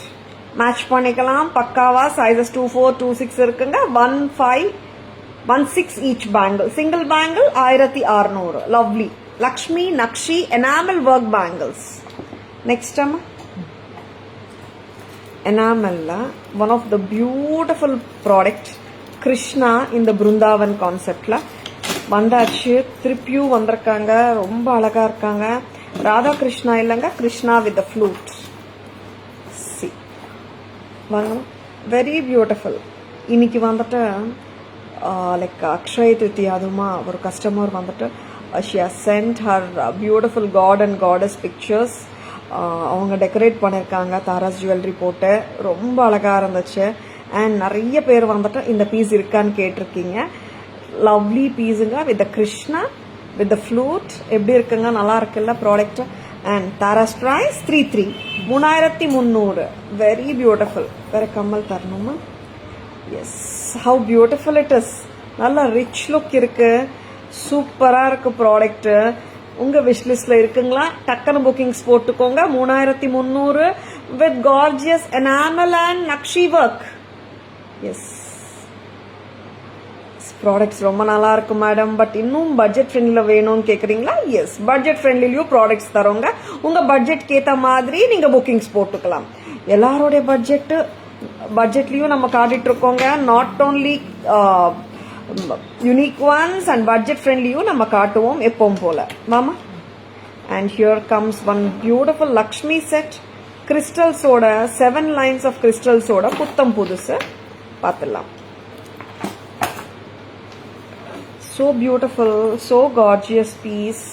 A: மேட்ச் பண்ணிக்கலாம் பக்காவா. சைஸஸ் 24, 26 இருக்குங்க. 1516 each bangle. Single bangle 1600. Lovely Lakshmi nakshi enamel work bangles. Next அம்மா எனாமல்ல one of the beautiful product Krishna இந்த பிருந்தாவன் கான்செப்ட்ல வந்தாச்சு, திருப்பியும் வந்திருக்காங்க. ரொம்ப அழகா இருக்காங்க. ராதா கிருஷ்ணா இல்லைங்க, கிருஷ்ணா வித் ஃப்ளூட். சி வாங்க, வெரி பியூட்டிஃபுல். இன்னைக்கு வந்துட்டு லைக் அக்ஷய திருத்தி, அதுமா ஒரு கஸ்டமர் வந்துட்டு she has sent her beautiful god and goddess pictures. அவங்க டெக்கரேட் பண்ணியிருக்காங்க தாராஸ் ஜுவல்லரி போட்டு. ரொம்ப அழகாக இருந்துச்சு. அண்ட் நிறைய பேர் வந்துட்டு இந்த பீஸ் இருக்கான்னு கேட்டிருக்கீங்க. லவ்லி பீஸுங்க வித் கிருஷ்ணா வித் ஃப்ளூட். எப்படி இருக்குங்க, நல்லா இருக்குல்ல product. And Taras price 3300. Very beautiful. வேற கம்மல் தரணுமா? Yes, how beautiful it is. நல்ல ரிச் லுக் இருக்கு, சூப்பரா இருக்கு ப்ராடக்ட். உங்க விஷ்லிஸ்ட்ல இருக்குங்களா? டக்குனு புக்கிங்ஸ் போட்டுக்கோங்க. 3300 with gorgeous enamel and nakshi work. Yes, products ரொம்ப நல்லா இருக்கு மேடம். பட் இன்னும் பட்ஜெட் ஃப்ரெண்ட்லில வேணும்னு கேக்குறீங்களா? எஸ், பட்ஜெட் ஃப்ரெண்ட்லியும் ப்ராடக்ட்ஸ் தரோங்க. உங்க பட்ஜெட்க்கு ஏத்த மாதிரி நீங்க புக்கிங்ஸ் போட்டுக்கலாம். எல்லாரோடைய பட்ஜெட்லயும் நம்ம காட்டிட்டு இருக்கோங்க. Not only unique ones and budget ஃப்ரெண்ட்லியும் நம்ம காட்டுவோம் எப்பவும் போல மாமா. And here comes one beautiful Lakshmi set. கிறிஸ்டல்ஸோட 7 லைன்ஸ் ஆஃப் கிறிஸ்டல்ஸோட புத்தம் புதுசு பார்த்துடலாம். so beautiful, so gorgeous piece.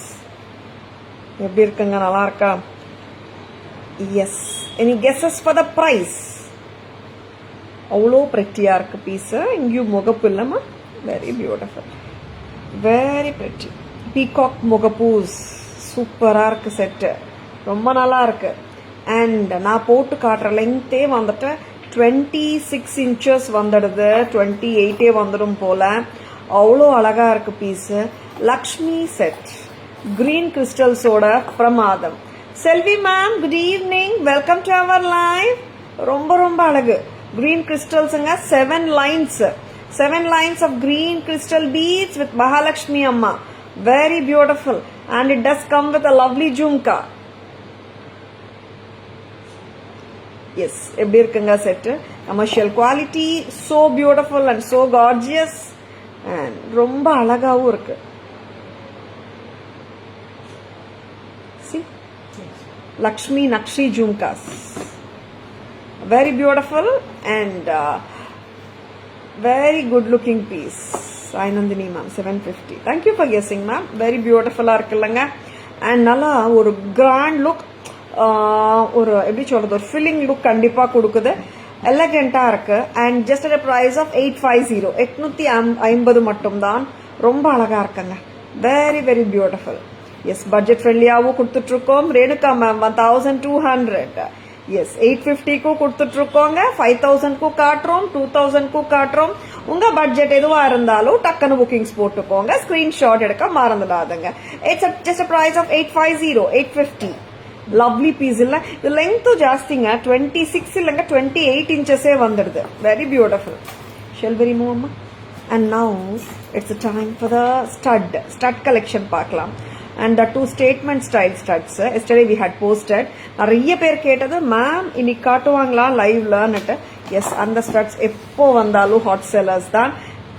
A: எப்படி இருக்குங்க, நல்லா இருக்கா? Yes, any guesses for the price? அவ்வளோ பிரெட்டியா இருக்கு பீஸ். இங்கேயும் முகப்பு இல்லைம்மா. Very beautiful, very pretty. Peacock முகப்பூஸ் சூப்பரா இருக்கு செட்டு, ரொம்ப நல்லா இருக்கு. அண்ட் நான் போட்டு காட்டுற லெங்தே வந்துட்டு 26 inches வந்துடுது, 28 வந்துடும் போல. அவ்வளோ அழகா இருக்கு பீஸ். லக்ஷ்மி செட், கிரீன் கிறிஸ்டல்ஸோட பிரமாதம். Selvi ma'am, good evening, welcome to our live. ரொம்ப ரொம்ப அழகு. green crystals ங்க, 7 lines of green crystal beads with Mahalakshmi Amma. Very beautiful. And it does come with a lovely jhumka. Yes, எப்படி இருக்குங்க set? commercial quality, so beautiful and so gorgeous. And ரொம்ப அழகாவும் இருக்கு. See, Lakshmi Nakshi jhumkas. Very beautiful and very good looking piece. Ainandini ma'am, 750. Thank you for guessing ma'am. Very beautiful இருக்குல்லங்க. and நல்லா ஒரு grand look, ஒரு எப்படி சொல்றது, ஒரு filling look கண்டிப்பா கொடுக்குது. எலகண்டா இருக்கு. and just at a price of 850. 850 மட்டும் தான். ரொம்ப அழகா இருக்குங்க. very very beautiful. yes, budget friendlyயாவும் கொடுத்துட்டு இருக்கோம். ரேணுகா மேம் 1200. எஸ், 850க்கு கொடுத்துட்டு இருக்கோங்க. 5000க்கு காட்டுறோம், 2000க்கு காட்டுறோம். உங்க பட்ஜெட் எதுவா இருந்தாலும் டக்குனு புக்கிங்ஸ் போட்டுக்கோங்க. ஸ்கிரீன்ஷாட் எடுக்க மறந்துடாதுங்க. It's just a price of 850, 850. Lovely piece இல்ல. இது லெங்த்தும் ஜாஸ்திங்க, 26 இல்லைங்க, 28 inches வந்துடுது. வெரி பியூட்டிஃபுல். ஷெல் வெரி மூவ் அம்மா. And now it's time for the stud collection பார்க்கலாம். and the 2 statement style studs. Yesterday we had posted. நிறைய பேர் கேட்டது, மேம் இன்னைக்கு காட்டுவாங்களா லைவ்லன்னுட்டு. எஸ், அந்த ஸ்டட்ஸ் எப்போ வந்தாலும் ஹாட் செல்லர்ஸ் தான்.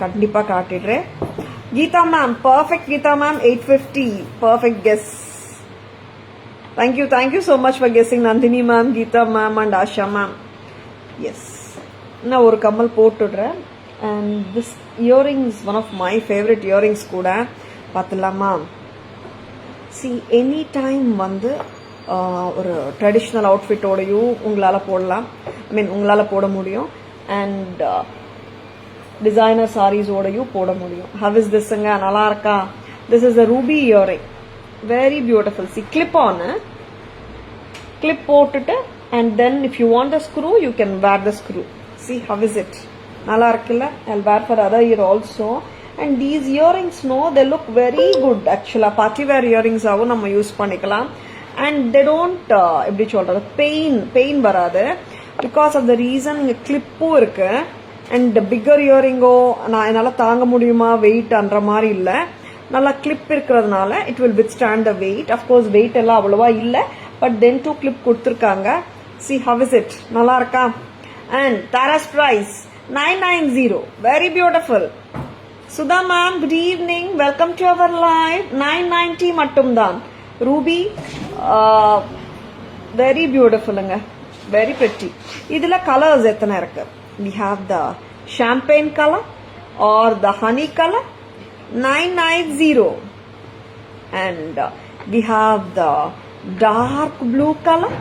A: கண்டிப்பா காட்டிடுறேன். Geetha ma'am, perfect Geetha ma'am, 850. Perfect guess. Thank you so much for guessing Nandini ma'am, Geetha ma'am and Asha ma'am. Yes, நான் ஒரு கம்மல் போட்டுடுறேன். and this earring is one of my favorite earrings கூட. பார்த்துலாமா? சி, எனி டைம் வந்து ஒரு ட்ரெடிஷ்னல் அவுட்ஃபிட்டோடையும் உங்களால் போடலாம். உங்களால் போட முடியும். அண்ட் டிசைனர் சாரீஸோடையும் போட முடியும். ஹவ் இஸ் திஸ்ங்க, நல்லா இருக்கா? This is a ruby earring. Very beautiful. See, clip போட்டுட்டு and then if you want the screw you can wear the screw. See, how is it? நல்லா இருக்குல்ல? I'll wear for other year also. And these earrings, no, they look very good actually. Party wear earrings ஆவும் நம்ம use பண்ணிக்கலாம். And they don't எப்படி சொல்றது, pain வராது. because of the reason இங்க கிளிப்பும் இருக்கு. and bigger earring-ஓ நான் என்னால தாங்க முடியுமா வெயிட் அன்ற மாதிரி இல்ல. நல்லா கிளிப் இருக்கிறதுனால it will withstand the weight. of course weight எல்லாம் அவ்வளவா இல்ல, but then to clip கொடுத்திருக்காங்க. see, how is it? நல்லா இருக்கா? and Tara's price 990. very beautiful. Sudha ma'am, good evening. Welcome to our live. 990 mattumdan. Ruby, very beautiful. Very pretty. Idhula colors ethana irukku. We have the champagne color or the honey color. 990. And we have the dark blue color.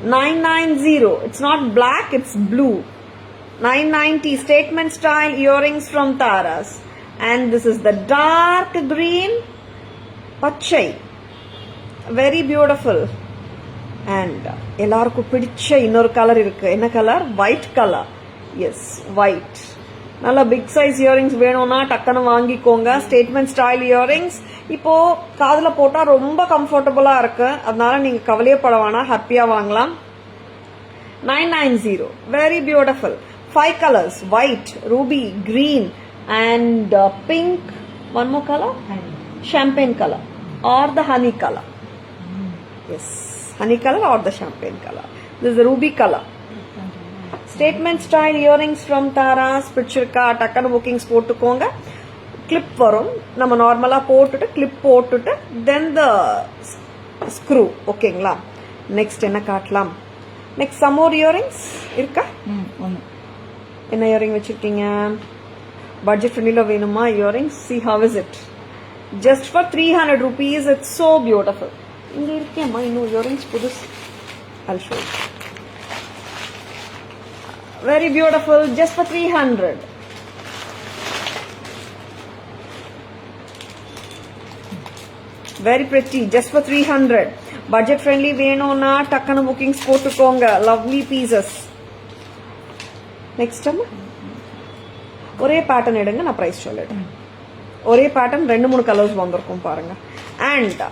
A: 990. It's not black, it's blue. 990 statement style earrings from Taras. And this is the dark green pachai. Very beautiful. And ellarku pidicha innor color irukku. Enna color? White color. Yes, white. நல்ல big size earrings வேணும்னா டக்குன்னு வாங்கிக்கோங்க. Statement style earrings இப்போ காதுல போட்டா ரொம்ப கம்ஃபர்டபுளா இருக்கு. அதனால நீங்க கவலையே பட வேணாம், ஹாப்பியா வாங்கலாம். 990. Very beautiful. 5 colors: white, ruby, green, and pink. One more color? Champagne color or the honey color. Yes, honey color or the champagne color. This is the ruby color. Statement style earrings from Taras. பிடிச்சிருக்கா டக்குன்னு bookings போட்டுக்கோங்க. Clip வரும், நம்ம நார்மலா போட்டுட்டு clip போட்டுட்டு தென் த screw. ஓகேங்களா? Next என்ன காட்டலாம்? நெக்ஸ்ட் சம் மோர் இயரிங்ஸ் இருக்கா? என்ன இயரிங் வச்சிருக்கீங்க? பட்ஜெட் ஃப்ரெண்ட்லில வேணுமா earrings? see how is it? just for 300 rupees. it's so beautiful. இங்க இருக்கேம்மா இன்னும் இயரிங்ஸ் புதுசு. I'll show you. Very beautiful, just for 300. Very pretty, just for 300. Budget friendly வேணும்னா டக்குனு bookings போட்டுக்கோங்க. Lovely pieces. Next time ஒரே pattern எடுங்க, நான் பிரைஸ் சொல்லிடுறேன். ஒரே பேட்டர்ன் 2-3 கலர்ஸ் வந்திருக்கும் பாருங்க. அண்ட்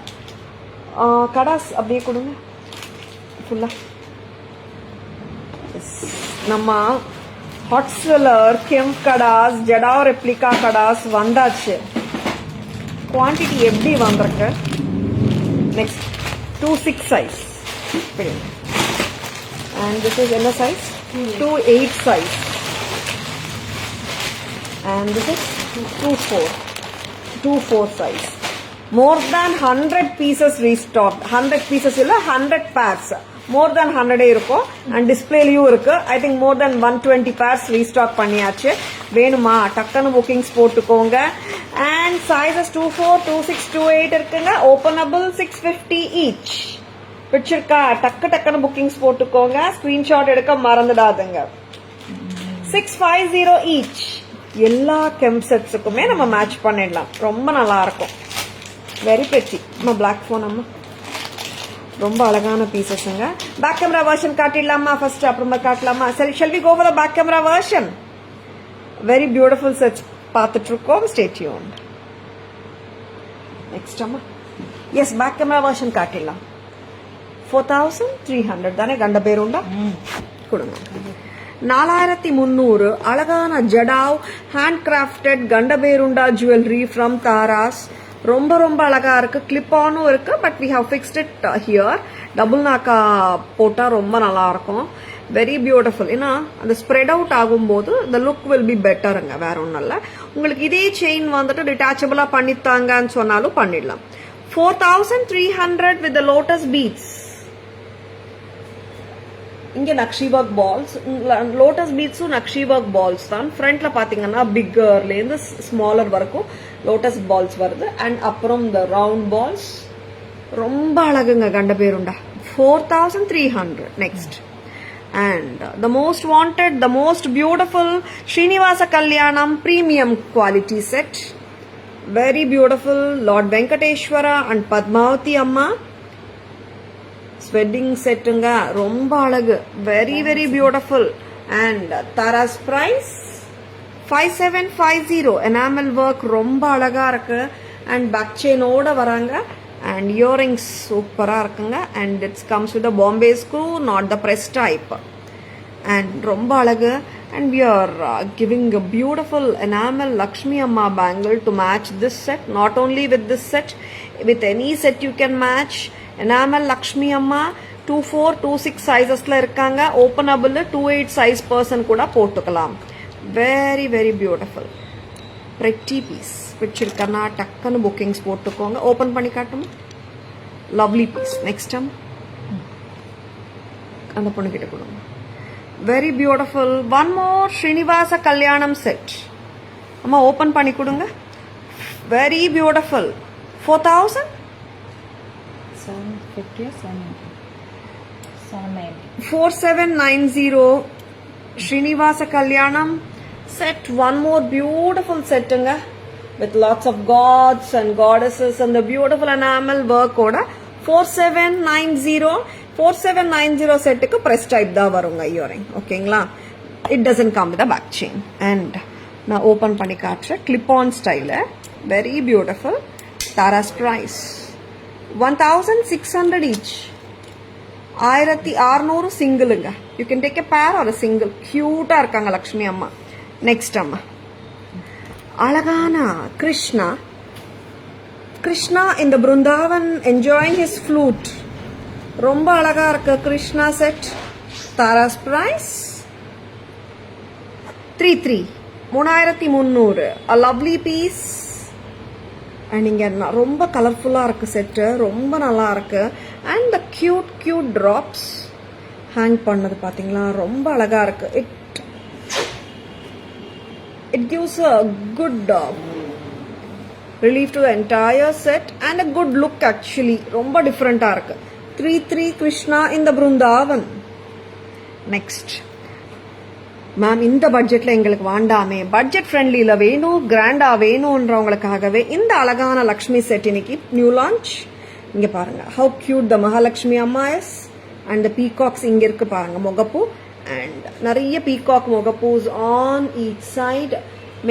A: கடாஸ் அப்படியே கொடுங்க ஃபுல்லா. நம்ம hot seller kemp kadas, jadau replica kadas வந்தாச்சு. குவான்டிட்டி எப்படி வந்திருக்கு? Next 2-6 size. And this is என்ன size? 2-8 size. and this is 2-4 size. More than 100 pieces restocked. 100 pieces illa 100 pairs. More than 100 இருக்கும். and displayலயும் இருக்கு. I think more than 120 pairs restock பண்ணியாச்சு. வேணுமா டக்குனு bookings போட்டுக்கோங்க. and sizes 2-4, 2-6, 2-8 இருக்குங்க. openable 650 each. பிடிச்சிருக்கா? டக்குனு bookings போட்டுக்கோங்க. screenshot எடுக்க மறந்துடாதுங்க. 650 each. எல்லா கெம்ப் செட்ஸுக்குமே நம்ம மேட்ச் பண்ணிடலாம். ரொம்ப நல்லா இருக்கும். Very pretty. நம்ம பிளாக் ஃபோன் அம்மா ரொம்ப அழகான பீசஸ்ங்க. பேக் கேமரா வெர்ஷன் காட்டிடலாமா ஃபர்ஸ்ட், அப்புறமா காட்டலாமா? சரி, shall we go for the back camera version? Very beautiful sets பார்த்துட்டு இருக்கோம். Stay tuned. நெக்ஸ்ட் அம்மா எஸ் பேக் கேமரா வெர்ஷன் காட்டிடலாம். 4300 தானே? கண்ட பேருண்டா கொடுங்க. 4300 அழகான jadau handcrafted Gandaberunda jewellery from Taras. ரொம்ப ரொம்ப அழகா இருக்கு. கிளிப் ஆனும் இருக்கு, but we have fixed it here. Double நாக்கா போட்டா ரொம்ப நல்லா இருக்கும். Very beautiful. ஏன்னா அந்த ஸ்ப்ரெட் அவுட் ஆகும்போது the லுக் வில் பி பெட்டருங்க. வேற ஒன்றும் இல்லை. உங்களுக்கு இதே செயின் வந்துட்டு டிட்டாச்சபிளா பண்ணித்தாங்கன்னு சொன்னாலும் பண்ணிடலாம். 4300 with the lotus beads. இங்க நக்ஷி ஒர்க் பால்ஸ், லோட்டஸ் பீட்ஸும் நக்ஷி ஒர்க் பால்ஸ் தான். ஃப்ரண்ட்ல பாத்தீங்கன்னா பிக்கர்ல இருந்து ஸ்மாலர் வரைக்கும் லோட்டஸ் பால்ஸ் வருது. அண்ட் அப்புறம் இந்த ரவுண்ட் பால்ஸ் ரொம்ப அழகுங்க. Gandaberunda 4300. Next and the most wanted, the most beautiful Srinivasa Kalyanam premium quality set. Very beautiful. Lord Venkateswara and Padmavathi அம்மா வெட்டிங் செட்டுங்க. ரொம்ப அழகு. Very very beautiful. And Taras price 5750. Enamel work ரொம்ப அழகா இருக்கு. அண்ட் பேக் செயினோட வராங்க. அண்ட் இயரிங்ஸ் சூப்பரா இருக்குங்க. And it's comes with Bombay screw, not the press type. And ரொம்ப அழகு. And we are giving a beautiful enamel Lakshmi Amma bangle to match this set. Not only with this set, with any set you can match. Enamel Lakshmi Amma 2-4, 2-6 sizes la irukanga. Openable 2-8 size person kuda potukalam. Very very beautiful. pretty piece பிடிச்சிருக்கனா டக்குன்னு bookings போட்டுக்கோங்க. Open பண்ணி காட்டுமா? Lovely piece. Next அந்த பொண்ணுக்கிட்ட கொடுங்க. Very beautiful. One more Srinivasa கல்யாணம் set. அம்மா open பண்ணி கொடுங்க. Very beautiful. 4,000
B: 750 790
A: 4790 Srinivasa Kalyanam set. One more beautiful set with lots of gods and goddesses and the beautiful enamel work oda 4790 set ku press type da varunga earring. okayங்களா? It doesn't come with a back chain. And na open பண்ணி காட்ற clip on style. Very beautiful. Tara's price 1600 each. 1600 சிங்கிளுங்க. You can take a pair or single. கியூட்டா இருக்காங்க லக்ஷ்மி அம்மா. Next அம்மா அழகான கிருஷ்ணா. கிருஷ்ணா இந்த Brindavan enjoying his flute. ரொம்ப அழகா இருக்கு Krishna set. Tara's price 3300. a lovely piece. And இங்கே ரொம்ப கலர்ஃபுல்லாக இருக்குது செட்டு. ரொம்ப நல்லா இருக்குது. And the cute drops hang பண்ணது பார்த்தீங்களா? ரொம்ப அழகாக இருக்குது. It gives a good relief to the entire set and a good look. Actually ரொம்ப டிஃப்ரெண்ட்டாக இருக்குது. 33 கிருஷ்ணா இந்த பிருந்தாவன். நெக்ஸ்ட் மேம் இந்த பட்ஜெட்ல எங்களுக்கு வேண்டாமே, பட்ஜெட் ஃப்ரெண்ட்லியில வேணும், கிராண்டா வேணும்ன்றவங்களுக்காகவே இந்த அழகான லக்ஷ்மி செட் இன்னைக்கு நியூ லான்ச். இங்க பாருங்க ஹவு கியூட் த மகாலட்சுமி அம்மா இஸ். அண்ட் த பீகாக்ஸ் இங்க இருக்கு பாருங்க, முகப்பூ. அண்ட் நிறைய பீகாக் முகப்பூஸ் on each side,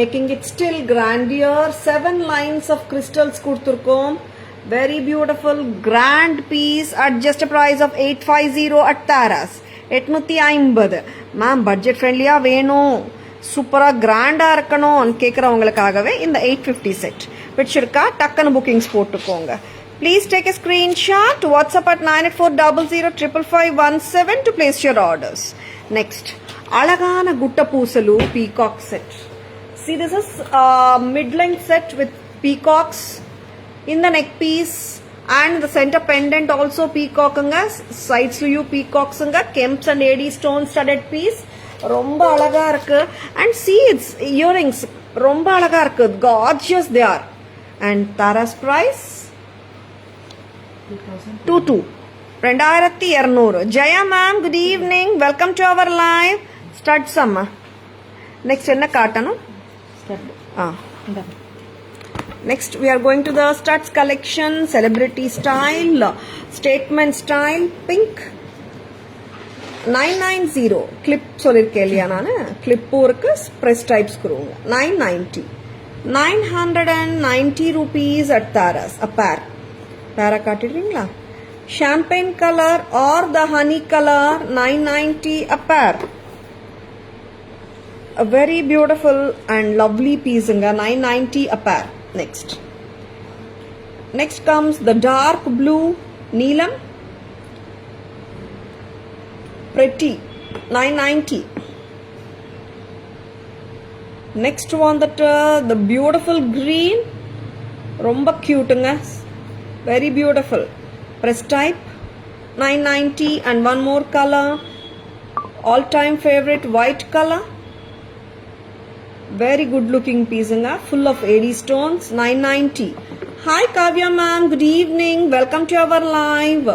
A: making it still grandeur. 7 lines of crystals கொடுத்துருக்கோம். Very beautiful grand piece at just price of 850 at Taras. 850. Ma'am budget ஃப்ரெண்ட்லியா வேணும், சூப்பரா கிராண்டா இருக்கணும் கேட்கறவங்களுக்காகவே இந்த 850 செட் பிடிச்சிருக்கா? டக்குன்னு புக்கிங்ஸ் போட்டுக்கோங்க. Please take a screenshot. WhatsApp at 9840055517 to place your orders. Next அழகான குட்ட பூசலு peacock set. See, this is a mid-length set with peacocks in the neck piece and the center pendant also peacock anga, sides lu peacocks anga, kemps and AD stone studded piece. Romba alaga irukku. And see, it's earrings romba alaga irukku, gorgeous they are. And Tara's price 2200. Jaya ma'am, good evening, welcome to our live. Studs amma. Next enna kaatanu?
B: stud.
A: Next we are going to the studs collection. Celebrity style, statement style, pink. 990 clip சொல்லிருக்கேன் இல்லையா நானு? Clip இருக்கு, press type screw. 990 rupees at Taras a pair. பேரா காட்டிடுறீங்களா? champagne color or the honey color, 990 a pair. A very beautiful and lovely piece inga, 990 a pair. Next comes the dark blue neelam, pretty, 990. Next one, that the beautiful green, romba cute nga, very beautiful. Press type, 990. And one more color, all time favorite, white color. Very good looking piece inga, full of AD stones, 990. Hi Kavya ma'am, good evening, welcome to our live.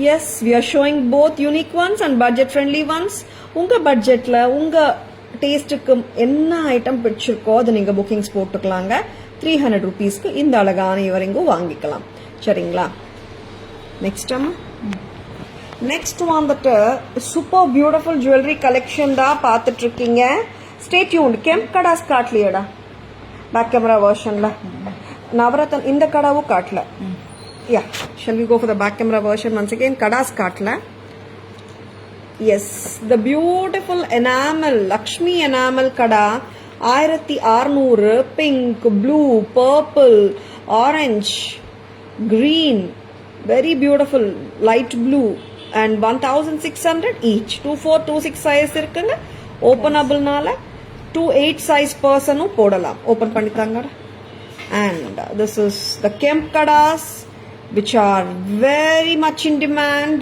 A: Yes, we are showing both unique ones and budget friendly ones. Unga budget la unga taste ku enna item pidichirko adu neenga bookings potukalanga. 300 rupees ku inda alagana earring vaangikalam. Seringla? Next amma. Next one, that super beautiful jewelry collection da paathiட்டு இருக்கீங்க. Stay tuned. Kemp kadas kaatliya back camera version la. Navratan inda kadavu kaatla. Yeah, shall we go for the back camera version once again? Kadas kaatla. Yes, the beautiful enamel, Lakshmi enamel kada, 1600, pink, blue, purple, orange, green, very beautiful, light blue, and 1600 each. 2426 size irukanga. Openable nala 2 8 size person போடலாம். open பண்ணித்தாங்க. And this is the Kemp kadas which are very much in demand.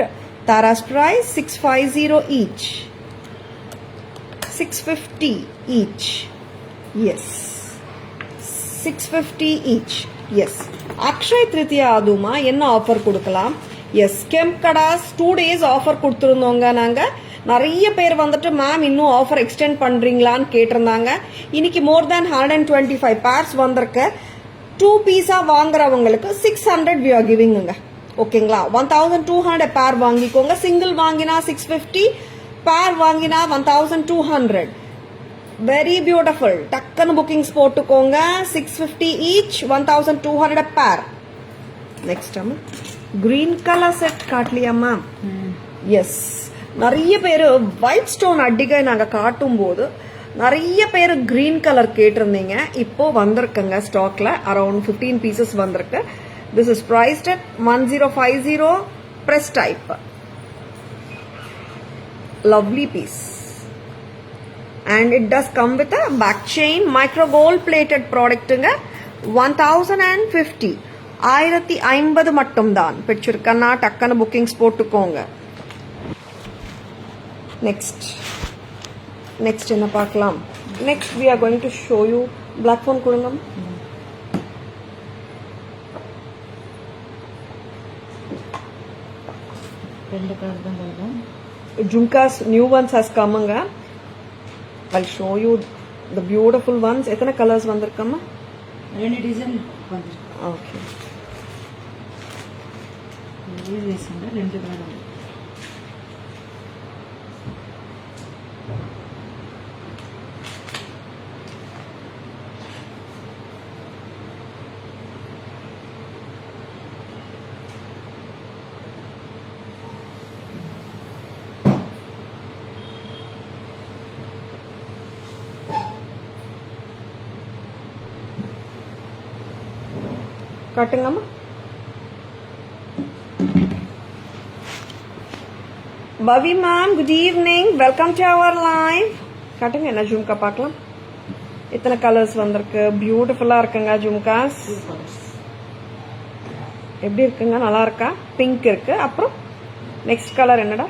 A: Tara's price 650 each. 650 each. Yes. 650 each. Yes. Akshay Tritiya aduma enna offer கொடுக்கலாம். Yes, Kemp kadas 2 days offer கொடுத்திருந்தோங்க நாங்க. நிறைய பேர் வந்துட்டு ma'am இன்னும் offer extend பண்றீங்களான்னு கேட்டிருந்தாங்க. இன்னைக்கு மோர் தேன் 125 purse வந்திருக்கு. 2 பீஸா வாங்குறவங்களுக்கு 600 we are giving. ஓகேங்களா? 1200 பேர் வாங்கிக்கோங்க. சிங்கிள் வாங்கினா 650, பேர் வாங்கினா 1200. Very beautiful. டக்குன்னு புக்கிங்ஸ் போட்டுக்கோங்க. 650 ஈச், 1200 பேர். நெக்ஸ்ட் அம்மா கிரீன் கலர் செட் காட்டலையா மேம்? எஸ், நிறைய பேர் ஒயிட் ஸ்டோன் அடிகை நாங்க காட்டும் போது நிறைய பேர் கிரீன் கலர் கேட்டிருந்தீங்க. இப்போ வந்திருக்குங்க ஸ்டாக்ல அரௌண்ட் 15 பீசஸ் வந்திருக்கு. This is priced at 1050. Press type, lovely piece. And it does come with a back chain, micro gold plated ப்ராடக்ட்டுங்க. 1050, 1050 மட்டும் தான். பிடிச்சிருக்கன்னா டக்குன்னு புக்கிங்ஸ் போட்டுக்கோங்க. next என்ன பார்க்கலாம்? next we are going to show you black phone கொடுங்க. Jhumkas new ones has come. I'll show you the beautiful ones. எத்தனை colours வந்திருக்கம்மா?
B: ரெண்டு டிசைன் வந்திருக்கு.
A: ஓகே,
B: ரெண்டு கலர்.
A: காட்டுங்கம்மா. Pavi ma'am, good evening, welcome to our live. காட்டுங்க என்ன ஜும்கா பார்க்கலாம். இத்தனை கலர்ஸ் வந்திருக்கு. பியூட்டிஃபுல்லா இருக்குங்க ஜும்காஸ். எப்படி இருக்குங்க? நல்லா இருக்கா? பிங்க் இருக்கு. அப்புறம் நெக்ஸ்ட் கலர் என்னடா?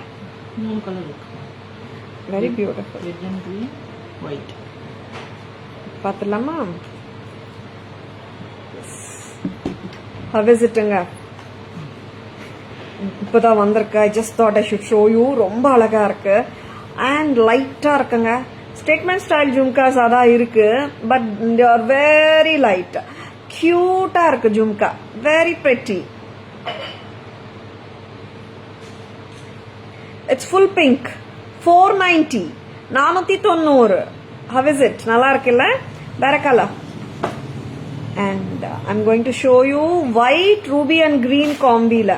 B: 3 கலர் இருக்கு.
A: Very beautiful.
B: Red and green, white.
A: பார்த்துலாமா? விசிட்டுங்க, இப்பதான் வந்திருக்கு. I just thought I should show you. ரொம்ப அழகா இருக்கு அண்ட் லைட்டா இருக்குங்க. ஸ்டேட்மெண்ட் ஸ்டைல் ஜும்காஸ் அதான் இருக்கு, but they are very light. கியூட்டா இருக்கு jhumka, very pretty. It's full pink. 490, 490. How is it? நல்லா இருக்குல்ல? வேற colour. And I'm going to show you white, ruby and green combila.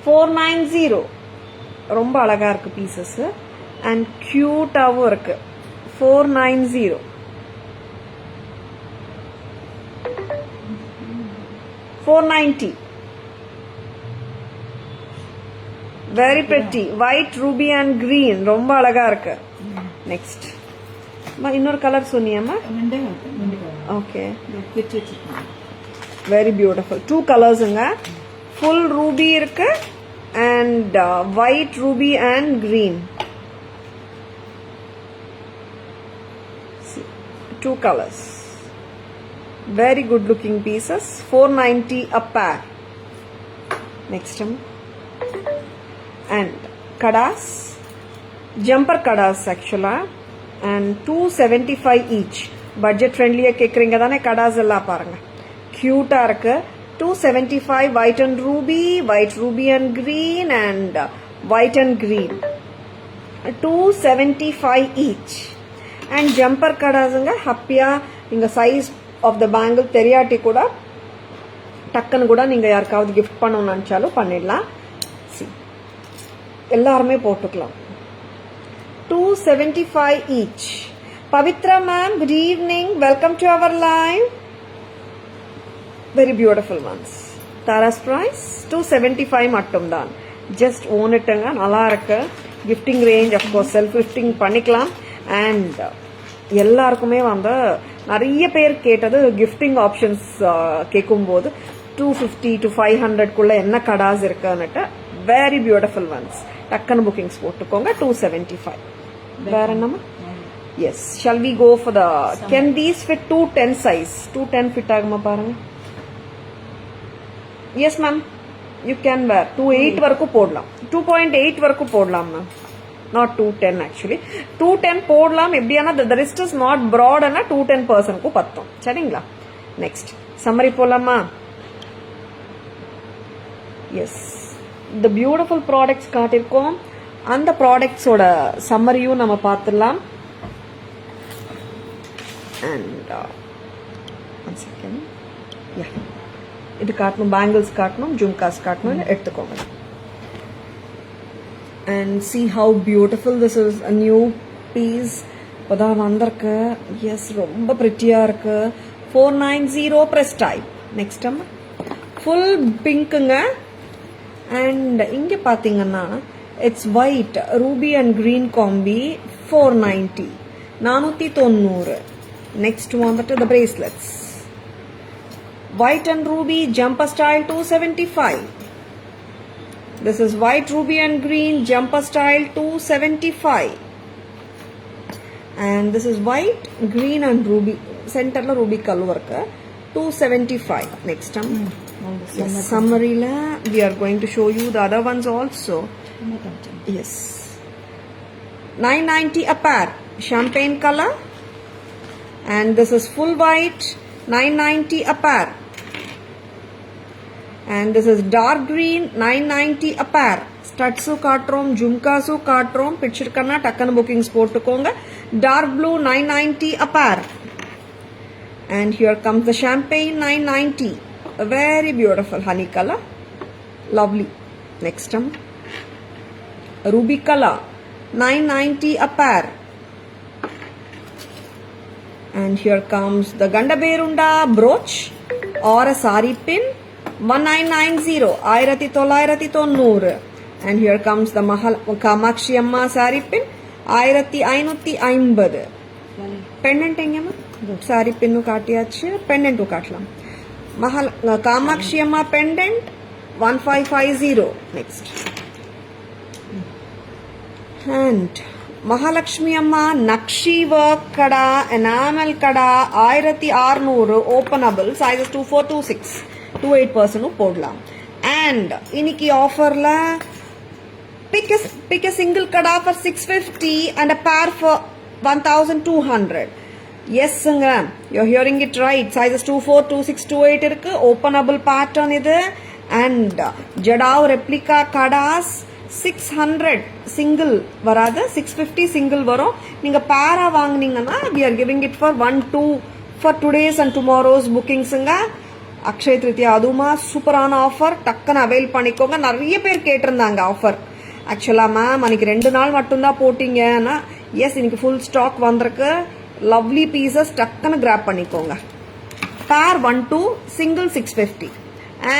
A: 490. ரொம்ப அழகா இருக்கு பீசஸ் அண்ட் கியூட்டாவும் இருக்கு. 490. $490. Very pretty. White, ruby and green. ரொம்ப அழகா இருக்கு. நெக்ஸ்ட் இன்னொரு கலர் சொன்னியம்மா? Okay, very beautiful. 2 கலர்ஸுங்க. ஃபுல் ரூபி இருக்கு and white, ruby and green. 2 colours. Very good looking pieces. 490 a pair. Next and kadas, jumper kadas actually, and 275 each. Budget ஃப்ரெண்ட்லியா கேக்குறீங்க தானே? கடாஸ் எல்லாம் பாருங்க, கியூட்டா இருக்கு. 275 white and ruby, white, ruby and green and white and green. 275 each. And jumper கடாஸுங்க. ஹாப்பியா நீங்க size of the bangle தெரியாட்டி கூட டக்குன்னு கூட நீங்க யாருக்காவது கிஃப்ட் பண்ணணும்னு நினைச்சாலும் பண்ணிடலாம். எல்லாருமே போட்டுக்கலாம். 275 each. Pavitra ma'am, good evening. Welcome to our live. Very beautiful ones. Tara's price 275 மட்டும் தான். Just own it. நல்லா இருக்கு. Gifting range, of course, self gifting பண்ணிக்கலாம். And எல்லாருக்குமே வந்து நிறைய பேர் கேட்டது கிஃப்டிங் ஆப்ஷன்ஸ் கேட்கும்போது 250 to 500 என்ன கடாஸ் இருக்குன்னுட்டு வெரி பியூட்டிஃபுல் ஒன்ஸ் டக்குன்னு புக்கிங்ஸ் போட்டுக்கோங்க 275 வேற என்னமா yes shall we go for the can these fit 210 size 210 fit ஆகுமா பாருங்க yes ma'am you can wear 2.8 வரைக்கும் போடலாம் 2.8 வரைக்கும் போடலாம் மேம் நாட் 210 ஆக்சுவலி 210 போடலாம் எப்படியானா the wrist is not broad ஆனா 210% பத்தும் சரிங்களா நெக்ஸ்ட் சம்மரி போலாமா எஸ் the beautiful products காட்டிருக்கோம் அந்த ப்ராடக்ட்ஸோட சம்மரியும் நம்ம பார்த்துடலாம் and one second yeah இது காட்டணும் பேங்கிள்ஸ் காட்டணும் ஜும்காஸ் காட்டணும் எடுத்துக்கோங்க and see how beautiful this is a new piece இப்போதான் வந்திருக்கு எஸ் ரொம்ப பிரிட்டியா இருக்கு 490 press type next time full பிங்க்குங்க and இங்க பாத்தீங்கன்னா it's white ruby and green combi 490 490 next வந்துட்டு the bracelets white and ruby jumper style 275 this is white ruby and green jumper style 275 and this is white green and ruby center la ruby color work 275 next time yes, summary la we are going to show you the other ones also yes 990 a pair champagne color and this is full white 990 a pair and this is dark green 990 a pair studs kaatrom jumkas kaatrom picture kanna takkan bookings potukonga dark blue 990 a pair and here comes the champagne 990 a very beautiful honey color lovely next time ruby color 990 a pair and here comes the gandaberunda brooch or a sari pin 1990 1990 and here comes the Kamakshi Amma sari pin 1550 pendant engama sari pin nu kaatiyachu pendant u kaatlam Kamakshi Amma pendant 1550 next and Mahalakshmi Amma Nakshi work kada enamel kada 1600 openable sizes 2426 28% போடலாம் and இன்னைக்கு ஆஃபர்ல pick a single kada for 650 and a pair for 1200 yes you're hearing it right sizes 24 26 28 இருக்கு openable pattern இது and Jadao replica kadas 600 single வராது 650 single வரும் நீங்க பேரா வாங்குனீங்கன்னா we are giving it for 1 2 for today's and tomorrow's bookings Akshaya திருத்தியா அதுமா சூப்பரான offer டக்குன்னு அவைல் பண்ணிக்கோங்க நிறைய பேர் கேட்டிருந்தாங்க ஆஃபர் ஆக்சுவலா மேம் அன்னைக்கு 2 நாள் மட்டும்தான் போட்டீங்கன்னா எஸ் இன்னைக்கு ஃபுல் ஸ்டாக் வந்திருக்கு லவ்லி பீசஸ் டக்குன்னு கிராப் பண்ணிக்கோங்க பேர் 1 2 single 650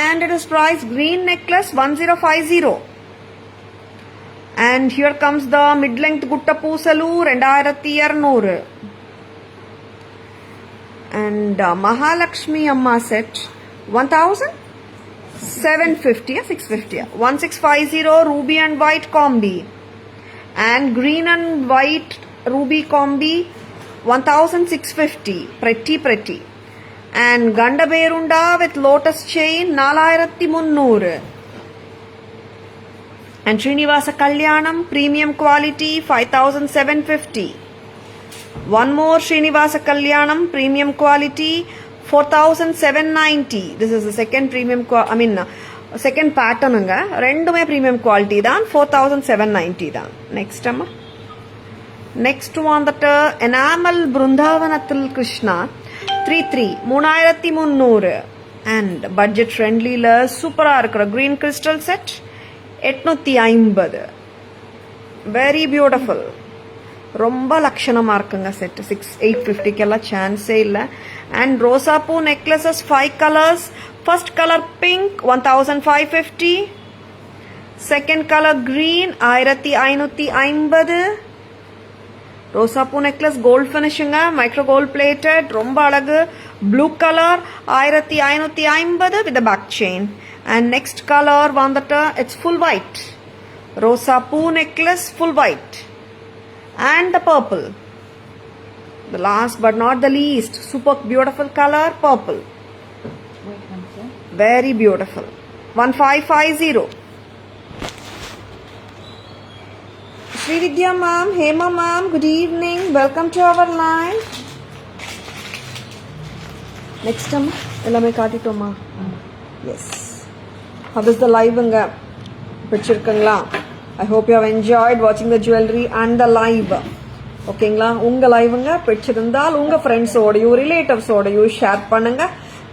A: and it is price green necklace 1050 and here comes the mid length gutta poosalu 2200 and Mahalakshmi Amma set 1750 or 650 1650 ruby and white combi and green and white ruby combi 1650 pretty and Gandaberunda with lotus chain 4300 and Srinivasa Kalyanam premium quality 5750 one more Srinivasa Kalyanam premium quality 4790 this is the second premium second pattern anga rendume premium quality dhaan 4790 dhaan next amma next one that enamel Brundavanathil Krishna 3300 and budget friendly la super ah irukra green crystal set 850 very beautiful ரொம்ப லட்சணமா இருக்குங்க set 850 எல்லாம் சான்ஸே இல்ல and rosa poo necklaces 5 colors first color pink 1550 second color green 1550 ரோசாப்பூ necklace gold ஃபினிஷிங்க, micro gold plated, ரொம்ப அழகு. Blue colour 1550 with the back chain. And next color வந்துட்டு it's full white. ரோசாப்பூ necklace full white. And the purple. The last but not the least, super beautiful color, purple.
B: White one, sir.
A: Very beautiful. 1550. Srividya ma'am, Hema ma'am, good evening. Welcome to our live. Next time, எல்லாமே காட்டிட்டோமா? Yes. How is the live அங்க? பிடிச்சிருக்குங்களா? I hope you have enjoyed watching the jewelry and the live. ஓகேங்களா? உங்க லைவுங்க பிடிச்சிருந்தால் உங்க ஃப்ரெண்ட்ஸோடையும் ரிலேட்டிவ்ஸோடையும் share பண்ணுங்க.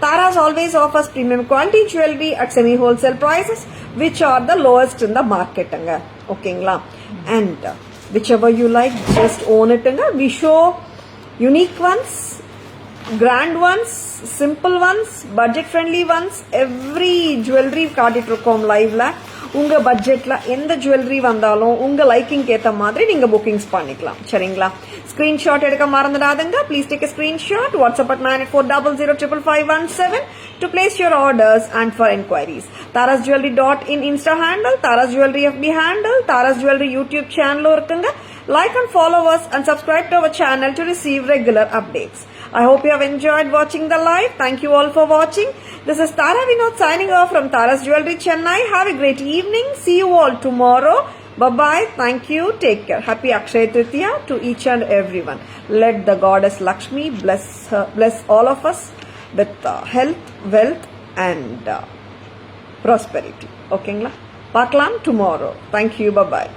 A: Tara's always offers premium quality jewelry at semi wholesale prices which are the lowest in the market anga. ஓகேங்களா? And whichever you like, just own it anga. We show unique ones, grand ones, simple ones, budget friendly ones. Every jewelry காட்டிட்டு இருக்கோம் லைவ்ல. உங்க பட்ஜெட்ல எந்த jewellery வந்தாலும் உங்க liking ஏத்த மாதிரி நீங்க புக்கிங்ஸ் பண்ணிக்கலாம். சரிங்களா? ஸ்கிரீன்ஷாட் எடுக்க மறந்துடாதீங்க. Please take a screenshot. WhatsApp at 9840055517 to place your orders and for inquiries. tarasjewelry.in Insta handle, Taras Jewelry FB handle, Taras Jewelry YouTube channel இருக்குங்க. Like and follow us and subscribe to our channel to receive regular updates. I hope you have enjoyed watching the live. Thank you all for watching. This is Tara Vinod signing off from Taras Jewelry Chennai. Have a great evening. See you all tomorrow. Bye-bye. Thank you. Take care. Happy Akshaya Tritiya to each and everyone. Let the goddess Lakshmi bless all of us with health, wealth and prosperity. Okay? Paklam tomorrow. Thank you. Bye-bye.